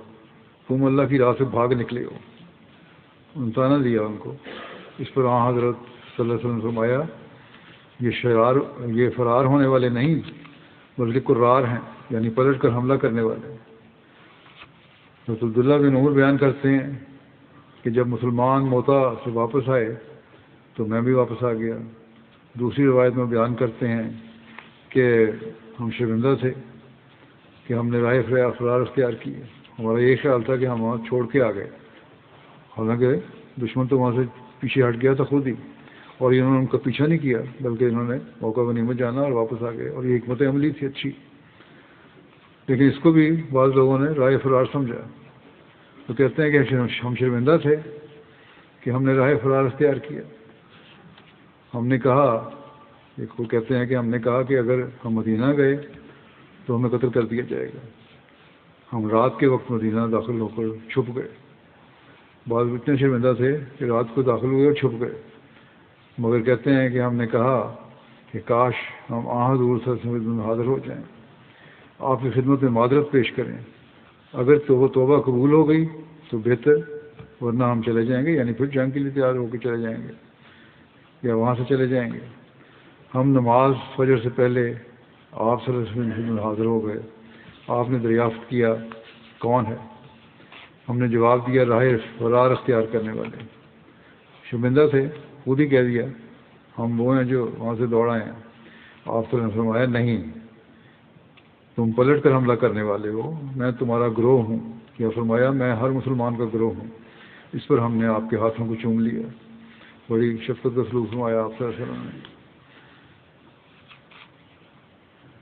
تم اللہ کی راہ سے بھاگ نکلے ہو۔ انتانا دیا ان کو۔ اس پر حضرت صلی اللہ علیہ وسلم نے فرمایا یہ فرار ہونے والے نہیں بلکہ قرار ہیں، یعنی پلٹ کر حملہ کرنے والے۔ حضرت عبداللہ بن عمر بیان کرتے ہیں کہ جب مسلمان موتا سے واپس آئے تو میں بھی واپس آ گیا۔ دوسری روایت میں بیان کرتے ہیں کہ ہم شرمندہ تھے کہ ہم نے راہ فرار اختیار کی، ہمارا یہ خیال تھا کہ ہم وہاں چھوڑ کے آ گئے، حالانکہ دشمن تو وہاں سے پیچھے ہٹ گیا تھا خود ہی، اور انہوں نے ان کا پیچھا نہیں کیا بلکہ انہوں نے موقع غنیمت جانا اور واپس آ گئے، اور یہ حکمت عملی تھی اچھی۔ لیکن اس کو بھی بعض لوگوں نے راہ فرار سمجھا، تو کہتے ہیں کہ ہم شرمندہ تھے کہ ہم نے راہ فرار اختیار کیا۔ ہم نے کہا، ایک وہ کہتے ہیں کہ ہم نے کہا کہ اگر ہم مدینہ گئے تو ہمیں قتل کر دیا جائے گا۔ ہم رات کے وقت مدینہ داخل ہو کر چھپ گئے۔ بعض اتنے شرمندہ تھے کہ رات کو داخل ہوئے اور چھپ گئے، مگر کہتے ہیں کہ ہم نے کہا کہ کاش ہم حضور صلی اللہ علیہ وسلم حاضر ہو جائیں، آپ کی خدمت میں معذرت پیش کریں، اگر تو وہ توبہ قبول ہو گئی تو بہتر، ورنہ ہم چلے جائیں گے، یعنی پھر جنگ کے لیے تیار ہو کے چلے جائیں گے یا وہاں سے چلے جائیں گے۔ ہم نماز فجر سے پہلے آپ صلی اللہ علیہ وسلم حاضر ہو گئے۔ آپ نے دریافت کیا کون ہے؟ ہم نے جواب دیا راہ فرار اختیار کرنے والے۔ شرمندہ تھے، خود ہی کہہ دیا ہم وہ ہیں جو وہاں سے دوڑ آئے ہیں۔ آپ صلی اللہ علیہ وسلم نے فرمایا نہیں، تم پلٹ کر حملہ کرنے والے ہو، میں تمہارا گروہ ہوں، یا فرمایا میں ہر مسلمان کا گروہ ہوں۔ اس پر ہم نے آپ کے ہاتھوں کو چوم لیا۔ بڑی شفقت کا سلوک فرمایا آپ صلی اللہ علیہ وسلم نے۔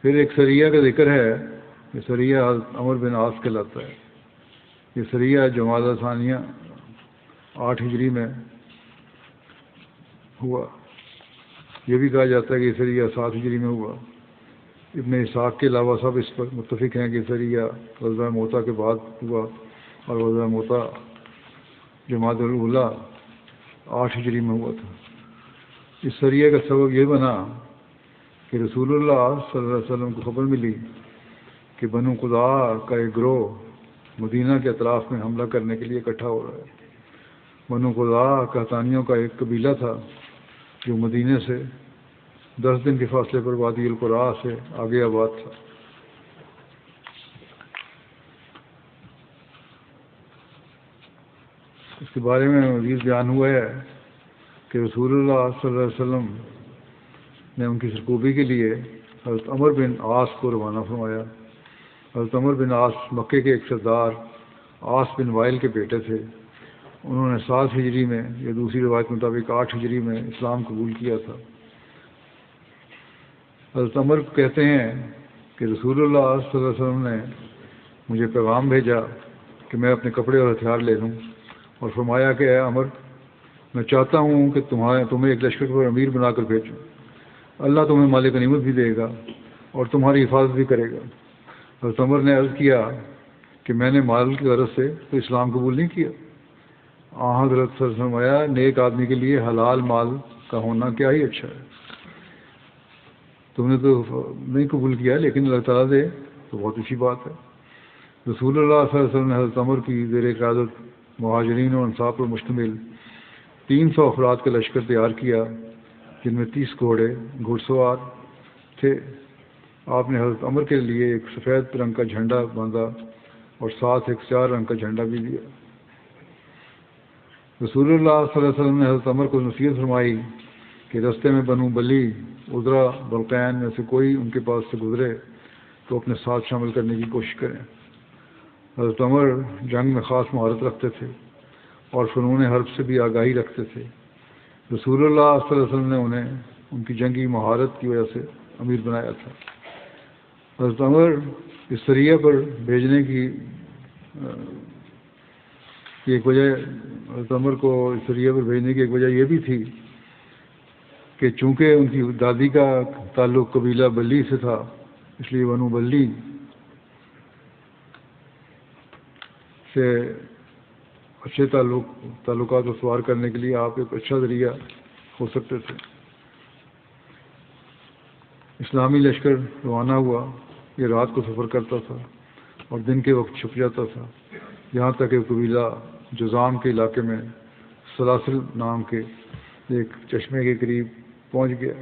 پھر ایک سریہ کا ذکر ہے، یہ سریہ عمر بن عاص کہلاتا ہے۔ یہ سریہ جمادی ثانیہ 8 ہجری میں ہوا۔ یہ بھی کہا جاتا ہے کہ یہ سریہ 7 ہجری میں ہوا۔ ابن اسحاق کے علاوہ سب اس پر متفق ہیں کہ سریہ غزوہ موتا کے بعد ہوا، اور غزوہ موتا جمادی الاولیٰ 8 ہجری میں ہوا تھا۔ اس سریہ کا سبب یہ بنا کہ رسول اللہ صلی اللہ علیہ وسلم کو خبر ملی کہ بنو قضاع کا ایک گروہ مدینہ کے اطراف میں حملہ کرنے کے لیے اکٹھا ہو رہا ہے، بنو قضاء قحطانیوں کا ایک قبیلہ تھا جو مدینے سے 10 دن کے فاصلے پر وادی القراء سے آگے آباد تھا۔ اس کے بارے میں مزید بیان ہوا ہے کہ رسول اللہ صلی اللہ علیہ وسلم نے ان کی سرکوبی کے لیے حضرت عمر بن عاص کو روانہ فرمایا۔ حضرت عمر بن عاص مکے کے ایک سردار عاص بن وائل کے بیٹے تھے۔ انہوں نے 7 ہجری میں یا دوسری روایت مطابق 8 ہجری میں اسلام قبول کیا تھا۔ حضرت عمر کہتے ہیں کہ رسول اللہ صلی اللہ علیہ وسلم نے مجھے پیغام بھیجا کہ میں اپنے کپڑے اور ہتھیار لے لوں، اور فرمایا کہ اے عمر، میں چاہتا ہوں کہ تمہیں ایک لشکر پر امیر بنا کر بھیجوں۔ اللہ تمہیں مال غنیمت بھی دے گا اور تمہاری حفاظت بھی کرے گا۔ حضرت عمر نے عرض کیا کہ میں نے مال کی غرض سے تو اسلام قبول نہیں کیا۔ حضرت صلی اللہ علیہ وسلم فرمایا، نیک آدمی کے لیے حلال مال کا ہونا کیا ہی اچھا ہے، تم نے تو نہیں قبول کیا، لیکن اللہ تعالیٰ دے تو بہت اچھی بات ہے۔ رسول اللہ صلی اللہ علیہ وسلم نے حضرت عمر کی زیر قیادت مہاجرین اور انصار پر مشتمل 300 افراد کا لشکر تیار کیا، جن میں 30 گھوڑے گھڑ سوار تھے۔ آپ نے حضرت عمر کے لیے ایک سفید رنگ کا جھنڈا باندھا اور ساتھ ایک سیاہ رنگ کا جھنڈا بھی دیا۔ رسول اللہ صلی اللہ علیہ وسلم نے حضرت عمر کو نصیحت فرمائی کہ رستے میں بنو بلی، عذرا، بلقین میں سے کوئی ان کے پاس سے گزرے تو اپنے ساتھ شامل کرنے کی کوشش کریں۔ حضرت عمر جنگ میں خاص مہارت رکھتے تھے اور فنون حرب سے بھی آگاہی رکھتے تھے۔ رسول اللہ صلی اللہ علیہ وسلم نے انہیں ان کی جنگی مہارت کی وجہ سے امیر بنایا تھا۔ حضرت عمر اس سریہ پر بھیجنے کی ایک وجہ حضرت عمر کو اس سریہ پر بھیجنے کی ایک وجہ یہ بھی تھی کہ چونکہ ان کی دادی کا تعلق قبیلہ بلی سے تھا، اس لیے بنو بلی سے اچھے تعلقات استوار کرنے کے لیے آپ ایک اچھا ذریعہ ہو سکتے تھے۔ اسلامی لشکر روانہ ہوا۔ یہ رات کو سفر کرتا تھا اور دن کے وقت چھپ جاتا تھا، یہاں تک کہ قبیلہ جزام کے علاقے میں سلاسل نام کے ایک چشمے کے قریب پہنچ گیا۔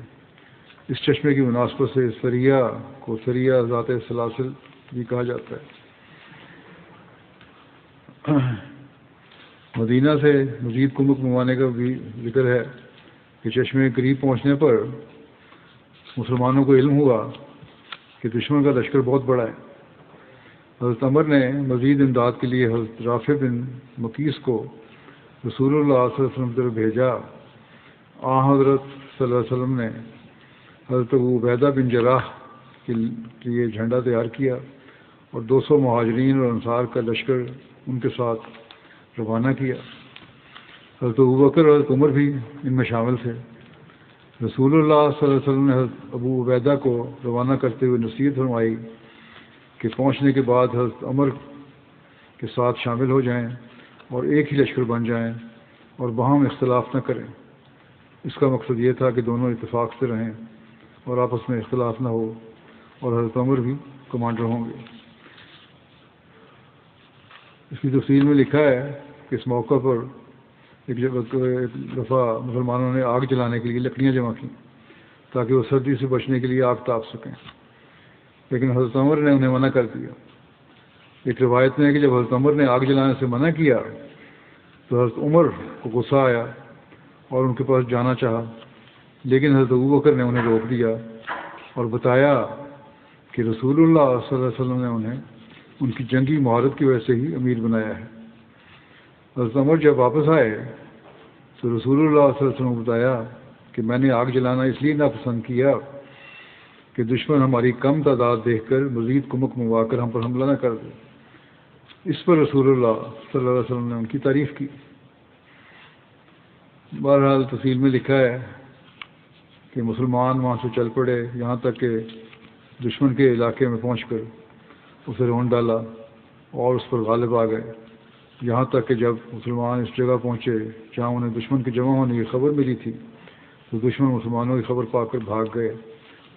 اس چشمے کی مناسبت سے سریہ کو سریہ ذات سلاسل بھی کہا جاتا ہے۔ مدینہ سے مزید کمک منوانے کا بھی ذکر ہے کہ چشمے کے قریب پہنچنے پر مسلمانوں کو علم ہوا کہ دشمن کا لشکر بہت بڑا ہے۔ حضرت عمر نے مزید امداد کے لیے حضرت رافع بن مقیس کو رسول اللہ صلی اللہ علیہ وسلم کی طرف بھیجا۔ حضرت صلی اللہ علیہ وسلم نے حضرت ابو عبیدہ بن جراح کے لیے جھنڈا تیار کیا اور 200 مہاجرین اور انصار کا لشکر ان کے ساتھ روانہ کیا۔ حضرت ابوبکر اور حضرت عمر بھی ان میں شامل تھے۔ رسول اللہ صلی اللہ علیہ وسلم نے حضرت ابو عبیدہ کو روانہ کرتے ہوئے نصیحت فرمائی کہ پہنچنے کے بعد حضرت عمر کے ساتھ شامل ہو جائیں اور ایک ہی لشکر بن جائیں اور باہم اختلاف نہ کریں۔ اس کا مقصد یہ تھا کہ دونوں اتفاق سے رہیں اور آپس میں اختلاف نہ ہو، اور حضرت عمر بھی کمانڈر ہوں گے۔ اس کی تفصیل میں لکھا ہے کہ اس موقع پر ایک دفعہ مسلمانوں نے آگ جلانے کے لیے لکڑیاں جمع کیں تاکہ وہ سردی سے بچنے کے لیے آگ تاپ سکیں، لیکن حضرت عمر نے انہیں منع کر دیا۔ ایک روایت میں ہے کہ جب حضرت عمر نے آگ جلانے سے منع کیا تو حضرت عمر کو غصہ آیا اور ان کے پاس جانا چاہا، لیکن حضرت ابوبکر نے انہیں روک دیا اور بتایا کہ رسول اللہ صلی اللہ علیہ وسلم نے انہیں ان کی جنگی مہارت کی وجہ سے ہی امیر بنایا ہے۔ حضرت عمر جب واپس آئے تو رسول اللہ صلی اللہ علیہ وسلم نے بتایا کہ میں نے آگ جلانا اس لیے ناپسند کیا کہ دشمن ہماری کم تعداد دیکھ کر مزید کمک منگوا کر ہم پر حملہ نہ کر دے۔ اس پر رسول اللہ صلی اللہ علیہ وسلم نے ان کی تعریف کی۔ بہرحال تفصیل میں لکھا ہے کہ مسلمان وہاں سے چل پڑے، یہاں تک کہ دشمن کے علاقے میں پہنچ کر اسے رون ڈالا اور اس پر غالب آ گئے، یہاں تک کہ جب مسلمان اس جگہ پہنچے جہاں انہیں دشمن کے جمع ہونے کی خبر ملی تھی تو دشمن مسلمانوں کی خبر پا کر بھاگ گئے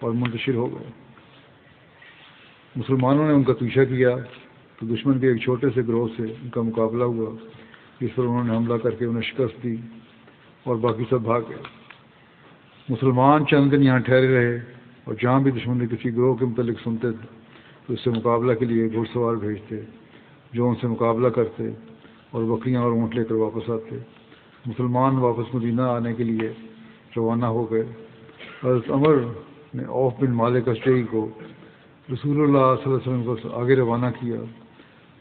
اور منتشر ہو گئے۔ مسلمانوں نے ان کا پیچھا کیا تو دشمن کے ایک چھوٹے سے گروہ سے ان کا مقابلہ ہوا جس پر انہوں نے حملہ کر کے انہیں شکست دی اور باقی سب بھاگ گئے۔ مسلمان چند دن یہاں ٹھہرے رہے اور جہاں بھی دشمن کسی گروہ کے متعلق سنتے تھے تو اس سے مقابلہ کے لیے گھڑ سوار بھیجتے جو ان سے مقابلہ کرتے اور بکریاں اور اونٹ لے کر واپس آتے۔ مسلمان واپس مدینہ آنے کے لیے روانہ ہو گئے۔ حضرت عمر نے عوف بن مالک اشجعی کو رسول اللہ صلی اللہ علیہ وسلم کو آگے روانہ کیا،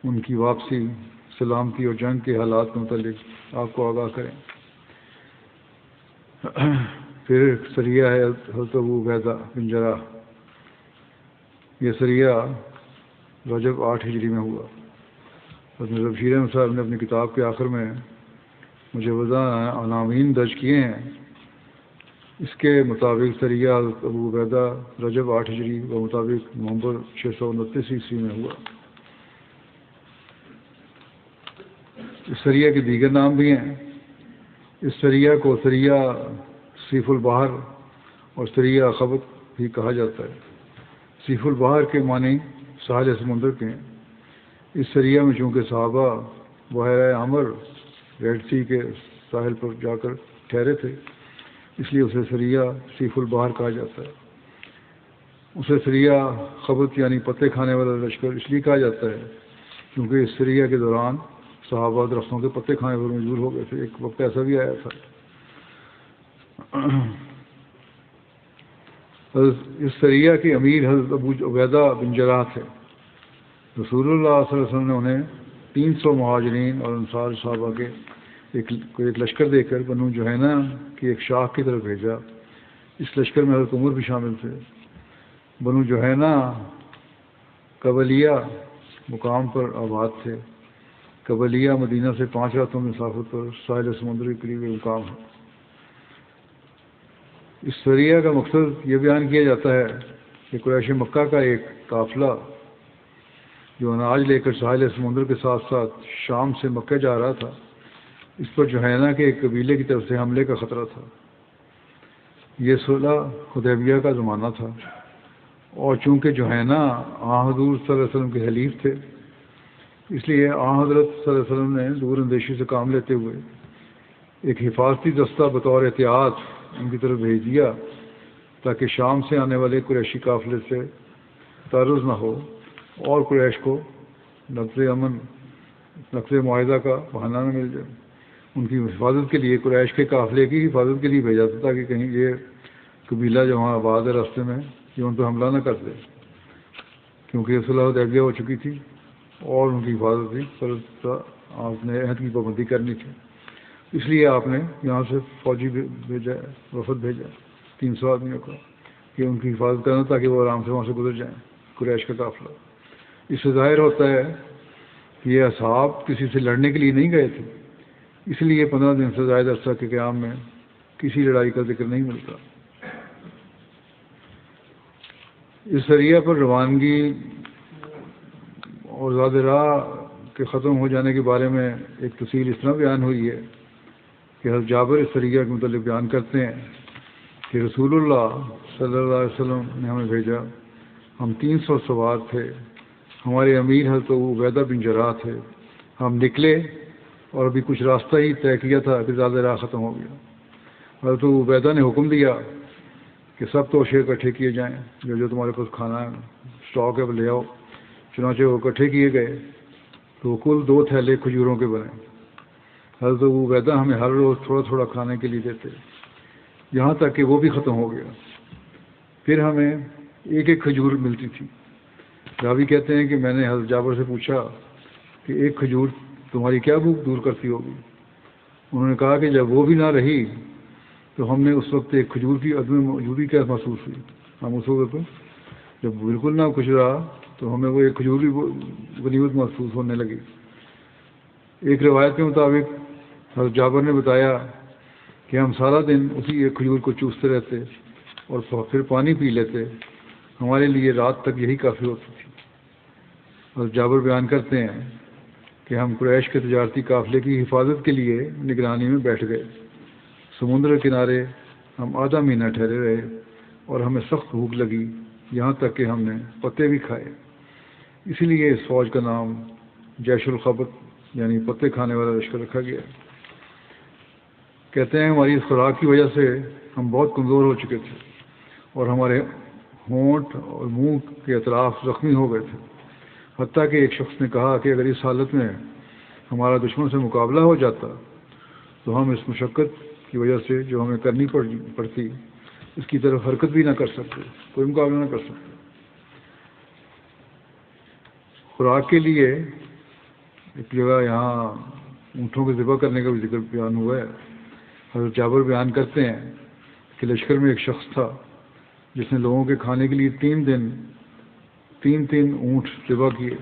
ان کی واپسی، سلامتی اور جنگ کے حالات کے متعلق آپ کو آگاہ کریں۔ پھر ایک سریہ ہے حضرت ابو عبیدہ بن جراح، یہ سریہ رجب 8 ہجری میں ہوا۔ حضرت بشیر احمد صاحب نے اپنی کتاب کے آخر میں مجوزہ عناوین درج کیے ہیں۔ اس کے مطابق سریہ حضرت ابو عبیدہ رجب 8 ہجری و مطابق نومبر 629 عیسوی میں ہوا۔ اس سریہ کے دیگر نام بھی ہیں۔ اس سریہ کو سریہ سیف البحر اور سریہ خبت بھی کہا جاتا ہے۔ سیف البحر کے معنی ساحل سمندر کے ہیں۔ اس سریہ میں چونکہ صحابہ بحیرہ عمر ریڈ سی کے ساحل پر جا کر ٹھہرے تھے، اس لیے اسے سریہ سیف البحر کہا جاتا ہے۔ اسے سریہ خبت یعنی پتے کھانے والا لشکر اس لیے کہا جاتا ہے کیونکہ اس سریہ کے دوران صحابہ درختوں کے پتے کھانے پر مجبور ہو گئے تھے۔ ایک وقت ایسا بھی آیا تھا۔ اس سریہ کے امیر حضرت ابو عبیدہ بن جراح تھے۔ رسول اللہ صلی اللہ علیہ وسلم نے انہیں 300 مہاجرین اور انصار صحابہ کے ایک لشکر دے کر بنو جہینہ کی ایک شاخ کی طرف بھیجا۔ اس لشکر میں حضرت عمر بھی شامل تھے۔ بنو جہینہ قبلیہ مقام پر آباد تھے۔ قبلیہ مدینہ سے 5 راتوں میں مسافت پر ساحل سمندر کے قریب مقام ہے۔ اس سریہ کا مقصد یہ بیان کیا جاتا ہے کہ قریش مکہ کا ایک قافلہ جو اناج لے کر ساحل سمندر کے ساتھ ساتھ شام سے مکہ جا رہا تھا، اس پر جہینہ کے ایک قبیلے کی طرف سے حملے کا خطرہ تھا۔ یہ صلح حدیبیہ کا زمانہ تھا، اور چونکہ جہینہ حضور صلی اللہ علیہ وسلم کے حلیف تھے، اس لیے حضرت صلی اللہ علیہ وسلم نے دور اندیشی سے کام لیتے ہوئے ایک حفاظتی دستہ بطور احتیاط ان کی طرف بھیج دیا تاکہ شام سے آنے والے قریشی قافلے سے تعرض نہ ہو اور قریش کو نقض معاہدہ کا بہانہ نہ مل جائے۔ ان کی حفاظت کے لیے قریش کے قافلے کی حفاظت کے لیے بھیجا تھا تاکہ کہیں یہ قبیلہ جو وہاں آباد ہے راستے میں یہ ان پہ حملہ نہ کر دے، کیونکہ یہ صلح حدیبیہ ہو چکی تھی اور ان کی حفاظت تھی، آپ نے عہد کی پابندی کرنی تھی۔ اس لیے آپ نے یہاں سے فوجی بھیجا، وفد بھیجا 300 آدمیوں کا کہ ان کی حفاظت کرنا تاکہ وہ آرام سے وہاں سے گزر جائیں قریش کا قافلہ۔ اس سے ظاہر ہوتا ہے کہ یہ اصحاب کسی سے لڑنے کے لیے نہیں گئے تھے، اس لیے 15 دن سے زائد عرصہ کے قیام میں کسی لڑائی کا ذکر نہیں ملتا۔ اس سریہ پر روانگی اور زاد راہ کے ختم ہو جانے کے بارے میں ایک تفصیل اس طرح بیان ہوئی ہے کہ حضرت جابر اس سریہ کے متعلق بیان کرتے ہیں کہ رسول اللہ صلی اللہ علیہ وسلم نے ہمیں بھیجا، ہم 300 سوار تھے، ہمارے امیر حضرت ابو عبیدہ بن جراح تھے، ہم نکلے اور ابھی کچھ راستہ ہی طے کیا تھا کہ زاد راہ ختم ہو گیا۔ حضرت ابو عبیدہ نے حکم دیا کہ سب توشے اکٹھے کیے جائیں، جو تمہارے پاس کھانا ہے اسٹاک ہے وہ لے آؤ۔ چنانچہ وہ اکٹھے کیے گئے تو وہ کل 2 تھیلے کھجوروں کے بنے۔ حضرت ابو عبیدہ ہمیں ہر روز تھوڑا تھوڑا کھانے کے لیے دیتے، یہاں تک کہ وہ بھی ختم ہو گیا۔ پھر ہمیں ایک ایک کھجور ملتی تھی۔ راوی کہتے ہیں کہ میں نے حضرت جابر سے پوچھا کہ ایک کھجور تمہاری کیا بھوک دور کرتی ہوگی؟ انہوں نے کہا کہ جب وہ بھی نہ رہی تو ہم نے اس وقت ایک کھجور کی عدم موجودگی کیا محسوس ہوئی۔ ہم اس وقت جب بالکل نہ کچھ رہا تو ہمیں وہ ایک کھجور کی غنیمت محسوس ہونے لگی۔ ایک روایت کے مطابق حضرت جابر نے بتایا کہ ہم سارا دن اسی ایک کھجور کو چوستے رہتے اور پھر پانی پی لیتے، ہمارے لیے رات تک یہی کافی ہوتی تھی۔ حضرت جابر بیان کرتے ہیں کہ ہم قریش کے تجارتی قافلے کی حفاظت کے لیے نگرانی میں بیٹھ گئے۔ سمندر کے کنارے ہم آدھا مہینہ ٹھہرے رہے اور ہمیں سخت بھوک لگی، یہاں تک کہ ہم نے پتے بھی کھائے۔ اسی لیے اس فوج کا نام جیش الخبت یعنی پتے کھانے والا لشکر رکھا گیا. کہتے ہیں ہماری اس خوراک کی وجہ سے ہم بہت کمزور ہو چکے تھے اور ہمارے ہونٹ اور منہ کے اطراف زخمی ہو گئے تھے. حتیٰ کہ ایک شخص نے کہا کہ اگر اس حالت میں ہمارا دشمن سے مقابلہ ہو جاتا تو ہم اس مشقت کی وجہ سے جو ہمیں کرنی پڑتی اس کی طرف حرکت بھی نہ کر سکتے، کوئی مقابلہ نہ کر سکتے. خوراک کے لیے ایک جگہ یہاں اونٹوں کو ذبح کرنے کا بھی ذکر بیان ہوا ہے. حضرت جابر بیان کرتے ہیں کہ لشکر میں ایک شخص تھا جس نے لوگوں کے کھانے کے لیے 3 دن 3 اونٹ ذبح کیے.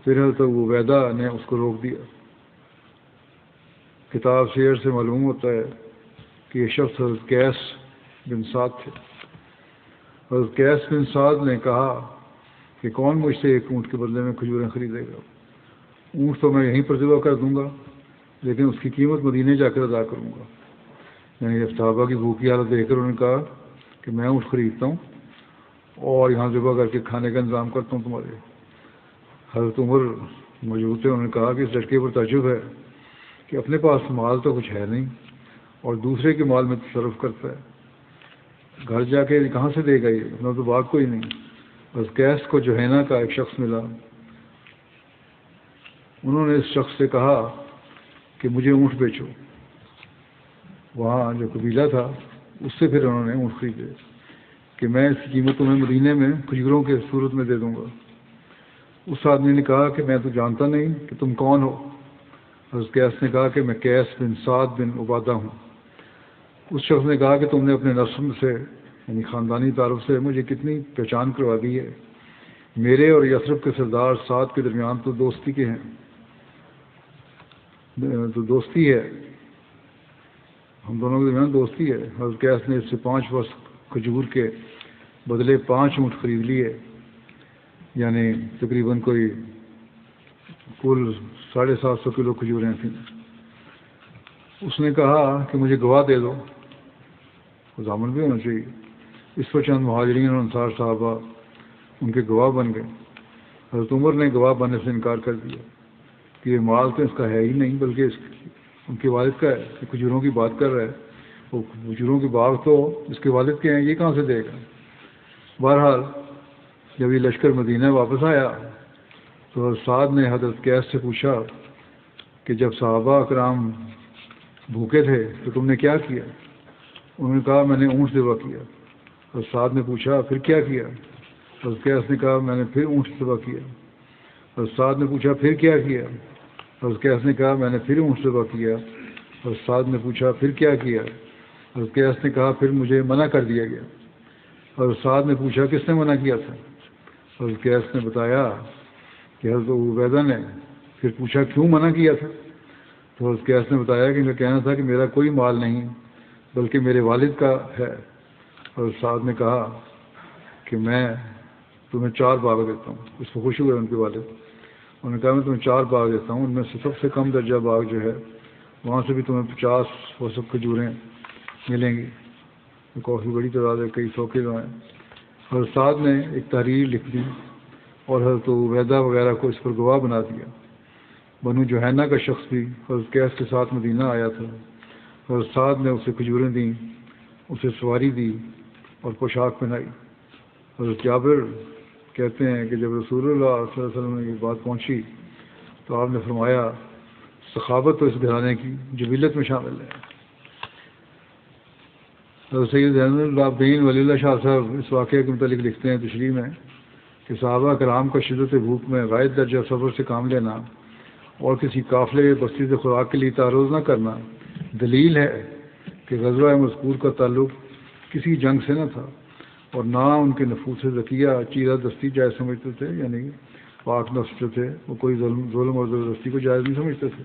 پھر حضرت ابو عبیدہ نے اس کو روک دیا. کتاب سیر سے معلوم ہوتا ہے کہ یہ شخص حضرت قیس بن سعد تھے. حضرت قیس بن سعد نے کہا کہ کون مجھ سے 1 اونٹ کے بدلے میں کھجوریں خریدے گا؟ اونٹ تو میں یہیں پر ذبح کر دوں گا لیکن اس کی قیمت مدینے جا کر ادا کروں گا. یعنی صحابہ کی بھوک کی حالت دیکھ کر انہوں نے کہا کہ میں اونٹ خریدتا ہوں اور یہاں ذبح کر کے کھانے کا انتظام کرتا ہوں تمہارے. حضرت عمر موجود تھے. انہوں نے کہا کہ اس لڑکے پر تعجب ہے کہ اپنے پاس مال تو کچھ ہے نہیں اور دوسرے کے مال میں تصرف کرتا ہے. گھر جا کے کہاں سے دے گا؟ یہ اپنا تو باغ کوئی نہیں. بس قیس کو جوہینا کا ایک شخص ملا. انہوں نے اس شخص سے کہا کہ مجھے اونٹ بیچو. وہاں جو قبیلہ تھا اس سے پھر انہوں نے اونٹ خریدے کہ میں اس کی قیمت تمہیں مدینے میں کھجوروں کے صورت میں دے دوں گا. اس آدمی نے کہا کہ میں تو جانتا نہیں کہ تم کون ہو. حضرت قیس نے کہا کہ میں قیس بن سعد بن عبادہ ہوں. اس شخص نے کہا کہ تم نے اپنے نسب سے یعنی خاندانی تعارف سے مجھے کتنی پہچان کروا دی ہے. میرے اور یثرب کے سردار سعد کے درمیان تو دوستی کے ہیں، تو دوستی ہے، ہم دونوں کے درمیان دوستی ہے. حضرت قیس نے اس سے 5 برس کھجور کے بدلے 5 اونٹ خرید لیے. یعنی تقریباً کوئی کل 750 کلو کھجوریں تھیں. اس نے کہا کہ مجھے گواہ دے دو. ضامن بھی ہونا چاہیے. اس پر چند مہاجرین اور انصار صحابہ ان کے گواہ بن گئے. حضرت عمر نے گواہ بننے سے انکار کر دیا کہ یہ مال تو اس کا ہے ہی نہیں بلکہ ان کے والد کا ہے. کہ کھجوروں کی بات کر رہا ہے، وہ کھجوروں کے باغ تو اس کے والد کے ہیں، یہ کہاں سے دے گا؟ بہرحال جب یہ لشکر مدینہ واپس آیا تو سعد نے حضرت قیس سے پوچھا کہ جب صحابہ اکرام بھوکے تھے تو تم نے کیا کیا؟ انہوں نے کہا میں نے اونٹ ذبح کیا. اور سعد نے پوچھا پھر کیا کیا؟ حضرت قیس نے کہا میں نے پھر اونٹ ذبح کیا. اور سعد نے پوچھا پھر کیا کیا؟ حضرت قیس نے کہا میں نے پھر اونٹ ذبح کیا. اور سعد نے پوچھا پھر کیا کیا؟ حضرت قیس نے کہا پھر مجھے منع کر دیا گیا. اور سعد نے پوچھا کس نے منع کیا تھا؟ حضرت قیس نے بتایا کہ حضرت ابو عبیدہ نے. پھر پوچھا کیوں منع کیا تھا؟ تو حضرت قیس نے بتایا کہ میں کہنا تھا کہ میرا کوئی مال نہیں بلکہ میرے والد کا ہے. اور سعد نے کہا کہ میں تمہیں 4 باغ دیتا ہوں. اس کو خوشی ہوئے ان کے والد. انہوں نے کہا میں تمہیں 4 باغ دیتا ہوں، ان میں سے سب سے کم درجہ باغ جو ہے وہاں سے بھی تمہیں 50 وسق کھجوریں ملیں گی. کافی بڑی تعداد ہے، کئی 100 کلو ہیں. حضرت سعد نے ایک تحریر لکھ دی اور حضرت عبیدہ وغیرہ کو اس پر گواہ بنا دیا. بنو جوہینا کا شخص بھی حضرت قیس کے ساتھ مدینہ آیا تھا. حضرت سعد نے اسے کھجوریں دیں، اسے سواری دی اور پوشاک پہنائی. حضرت جابر کہتے ہیں کہ جب رسول اللہ صلی اللہ علیہ وسلم نے یہ بات پہنچی تو آپ نے فرمایا سخاوت تو اس گھرانے کی جبلت میں شامل ہے. حضرت سید زین العابدین ولی اللہ شاہ صاحب اس واقعے کے متعلق لکھتے ہیں تشریح میں کہ صحابہ کرام کا شدت بھوک میں غائب درجہ صبر سے کام لینا اور کسی قافلے بستی سے خوراک کے لیے تعرض نہ کرنا دلیل ہے کہ غزوہ مذکور کا تعلق کسی جنگ سے نہ تھا اور نہ ان کے نفوس ذکیہ چیرہ دستی جائز سمجھتے تھے. یعنی پاک نفس جو تھے وہ کوئی ظلم اور زبردستی کو جائز نہیں سمجھتے تھے.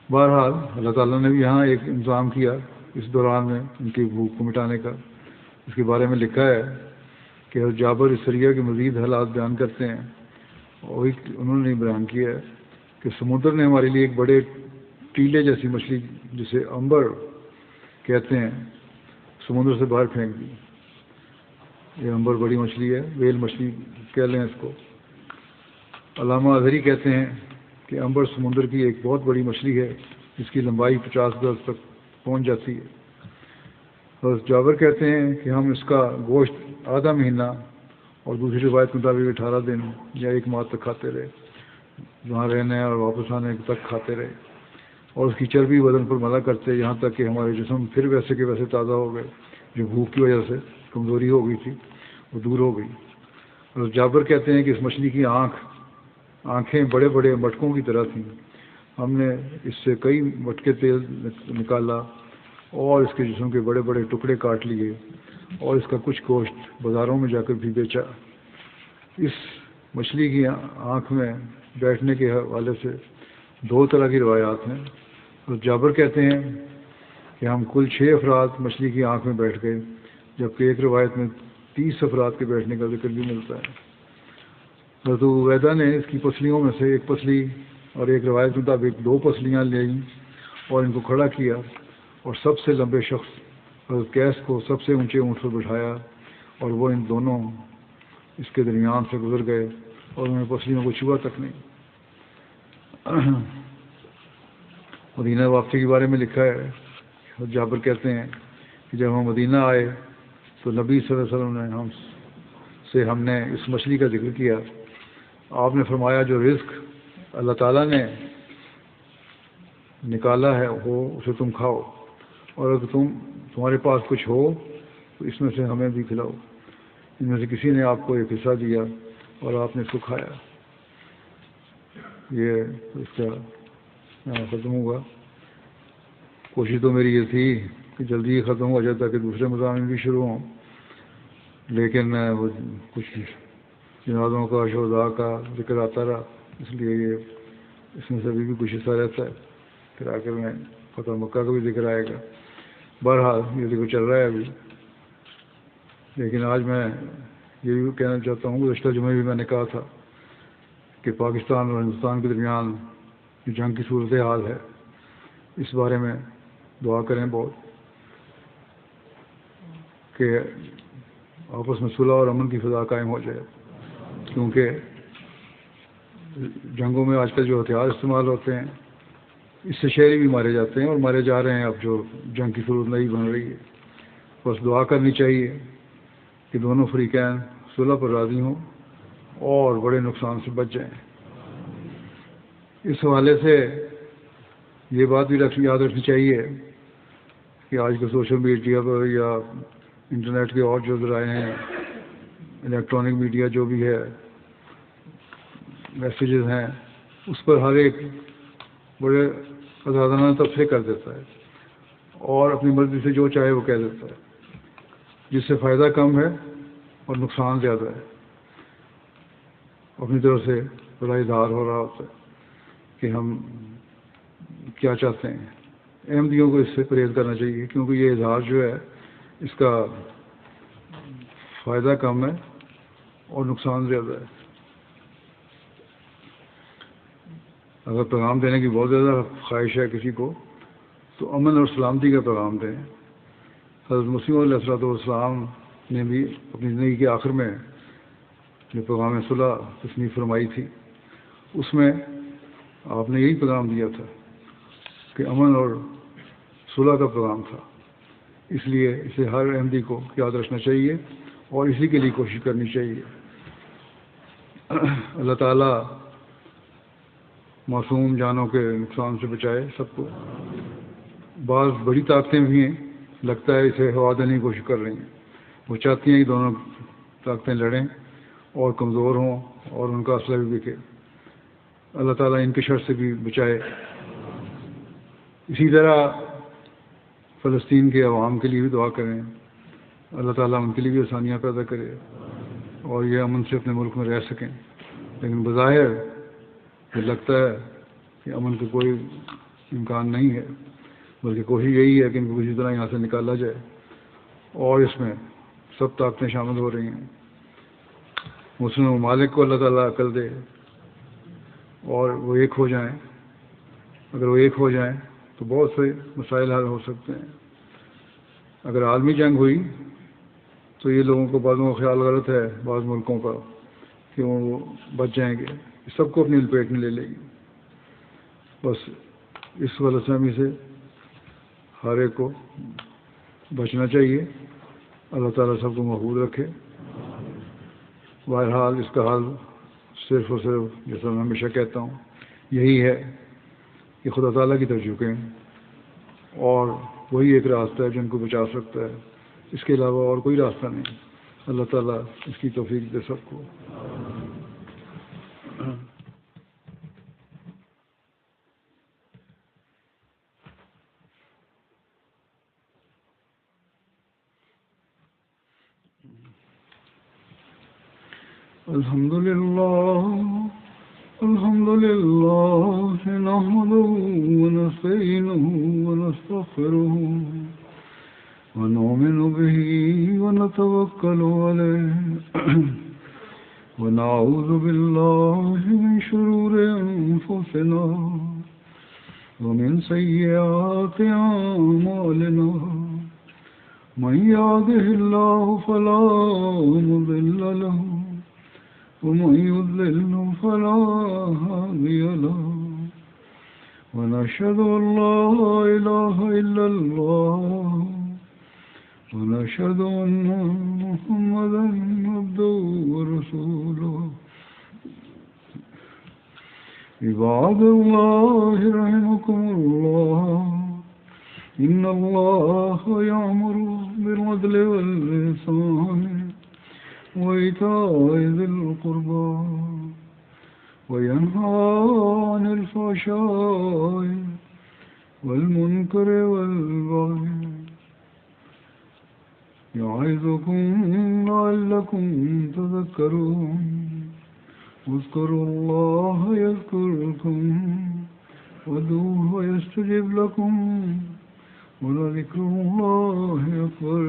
بہرحال اللہ تعالیٰ نے بھی یہاں ایک انتظام کیا اس دوران میں ان کی بھوک کو مٹانے کا. اس کے بارے میں لکھا ہے کہ حضرت جابر اس سریہ کے مزید حالات بیان کرتے ہیں اور انہوں نے بیان کیا ہے کہ سمندر نے ہمارے لیے ایک بڑے ٹیلے جیسی مچھلی جسے امبر کہتے ہیں سمندر سے باہر پھینک دی. یہ امبر بڑی مچھلی ہے، ویل مچھلی کہہ لیں اس کو. علامہ اظہری کہتے ہیں کہ کہ امبر سمندر کی ایک بہت بڑی مچھلی ہے جس کی لمبائی 50 گز تک پہنچ جاتی ہے. حضرت جابر کہتے ہیں کہ ہم اس کا گوشت آدھا مہینہ اور دوسری روایت کے مطابق 18 دن یا 1 ماہ تک کھاتے رہے. وہاں رہنے اور واپس آنے تک کھاتے رہے اور اس کی چربی بدن پر ملا کرتے یہاں تک کہ ہمارے جسم پھر ویسے کے ویسے تازہ ہو گئے. جو بھوک کی وجہ سے کمزوری ہو گئی تھی وہ دور ہو گئی. اور جابر کہتے ہیں کہ اس مچھلی کی آنکھیں بڑے بڑے مٹکوں کی طرح تھیں. ہم نے اس سے کئی مٹکے تیل نکالا اور اس کے جسم کے بڑے بڑے ٹکڑے کاٹ لیے اور اس کا کچھ گوشت بازاروں میں جا کر بھی بیچا. اس مچھلی کی آنکھ میں بیٹھنے کے حوالے سے 2 طرح کی روایات ہیں. اور جابر کہتے ہیں کہ ہم کل 6 افراد مچھلی کی آنکھ میں بیٹھ گئے، جبکہ ایک روایت میں 30 افراد کے بیٹھنے کا ذکر بھی ملتا ہے. حضرت عبیدہ نے اس کی پسلیوں میں سے ایک پسلی اور ایک روایت کے مطابق 2 پسلیاں لیں اور ان کو کھڑا کیا اور سب سے لمبے شخص حضرت قیس کو سب سے اونچے اونٹ پر بٹھایا اور وہ ان دونوں اس کے درمیان سے گزر گئے اور انہوں نے پسلیوں کو چھوا تک نہیں. مدینہ واپسی کے بارے میں لکھا ہے. جابر کہتے ہیں کہ جب ہم مدینہ آئے تو نبی صلی اللہ علیہ وسلم ہم نے اس مچھلی کا ذکر کیا. آپ نے فرمایا جو رزق اللہ تعالیٰ نے نکالا ہے وہ اسے تم کھاؤ اور اگر تمہارے پاس کچھ ہو تو اس میں سے ہمیں بھی کھلاؤ. ان میں سے کسی نے آپ کو ایک حصہ دیا اور آپ نے اس کو کھایا. یہ اس کا ختم ہوگا. کوشش تو میری یہ تھی کہ جلدی ہی ختم ہو جائے تاکہ دوسرے مضامین بھی شروع ہوں، لیکن وہ کچھ جنازوں کا شہداء کا ذکر آتا رہا، اس لیے یہ اس میں سے ابھی بھی کچھ حصہ رہتا ہے. پھر آخر میں فتح مکہ کا بھی ذکر آئے گا. بہرحال یہ ذکر چل رہا ہے ابھی. لیکن آج میں یہ بھی کہنا چاہتا ہوں، گزشتہ جمعے بھی میں نے کہا تھا کہ پاکستان اور ہندوستان کے درمیان جو جنگ کی صورتحال ہے اس بارے میں دعا کریں بہت کہ آپس میں صلح اور امن کی فضا قائم ہو جائے، کیونکہ جنگوں میں آج کل جو ہتھیار استعمال ہوتے ہیں اس سے شہری بھی مارے جاتے ہیں اور مارے جا رہے ہیں. اب جو جنگ کی صورت نہیں بن رہی ہے، بس دعا کرنی چاہیے کہ دونوں فریقین صلح پر راضی ہوں اور بڑے نقصان سے بچ جائیں. اس حوالے سے یہ بات بھی یاد رکھنی چاہیے کہ آج کے سوشل میڈیا پر یا انٹرنیٹ کے اور جو ذرائع ہیں، الیکٹرانک میڈیا جو بھی ہے، میسیجز ہیں، اس پر ہر ایک بڑے آزادانہ تبصرے کر دیتا ہے اور اپنی مرضی سے جو چاہے وہ کہہ دیتا ہے، جس سے فائدہ کم ہے اور نقصان زیادہ ہے. اپنی طرف سے بڑا اظہار ہو رہا ہوتا ہے کہ ہم کیا چاہتے ہیں. احمدیوں کو اس سے پرہیز کرنا چاہیے، کیونکہ یہ اظہار جو ہے اس کا فائدہ کم ہے اور نقصان زیادہ ہے. اگر پیغام دینے کی بہت زیادہ خواہش ہے کسی کو تو امن اور سلامتی کا پیغام دیں. حضرت مسیح علیہ السلام نے بھی اپنی زندگی کے آخر میں جو پیغام صلح تصنیف فرمائی تھی اس میں آپ نے یہی پیغام دیا تھا کہ امن اور صلح کا پیغام تھا. اس لیے اسے ہر احمدی کو یاد رکھنا چاہیے اور اسی کے لیے کوشش کرنی چاہیے. اللہ تعالیٰ معصوم جانوں کے نقصان سے بچائے سب کو. بعض بڑی طاقتیں بھی ہیں، لگتا ہے اسے ہوا دینے کی کوشش کر رہی ہیں. وہ چاہتی ہیں کہ دونوں طاقتیں لڑیں اور کمزور ہوں اور ان کا اسلحہ بھی بکے. اللہ تعالیٰ ان کے شر سے بھی بچائے. اسی طرح فلسطین کے عوام کے لیے بھی دعا کریں، اللہ تعالیٰ ان کے لیے بھی آسانیاں پیدا کرے اور یہ امن سے اپنے ملک میں رہ سکیں. لیکن بظاہر یہ لگتا ہے کہ امن کا کوئی امکان نہیں ہے، بلکہ کوشش یہی ہے کہ ان کو کسی طرح یہاں سے نکالا جائے، اور اس میں سب طاقتیں شامل ہو رہی ہیں. مسلم ممالک کو اللہ تعالیٰ عقل دے اور وہ ایک ہو جائیں. اگر وہ ایک ہو جائیں تو بہت سے مسائل حل ہو سکتے ہیں. اگر عالمی جنگ ہوئی تو یہ لوگوں کو بعضوں کا خیال غلط ہے، بعض ملکوں کا، کہ وہ بچ جائیں گے. سب کو اپنی لپیٹ میں لے لے گی. بس اس غلط فہمی سے ہر ایک کو بچنا چاہیے. اللہ تعالیٰ سب کو محفوظ رکھے. بہرحال اس کا حل صرف اور صرف جیسا میں ہمیشہ کہتا ہوں یہی ہے کہ خدا تعالیٰ کی طرف جھکیں، اور وہی ایک راستہ ہے جن کو بچا سکتا ہے. اس کے علاوہ اور کوئی راستہ نہیں. اللہ تعالیٰ اس کی توفیق دے سب کو. الحمد لله نحمده ونستعينه ونستغفره ونؤمن به ونتوكل عليه ونعوذ بالله من شرور أنفسنا ومن سيئات أعمالنا من يهده الله فلا مضل له ومن يضلل فلا هادي له ونشهد أن لا إله إلا الله ونشهد أن محمدا عبده ورسوله. عباد الله رحمكم الله إن الله يأمر بالعدل والإحسان وإيتاء ذي القربى وينهى عن الفحشاء والمنكر والبغي يعظكم لعلكم تذكرون. اذكروا الله يذكركم وادعوه يستجب لكم ولذكر الله أكبر.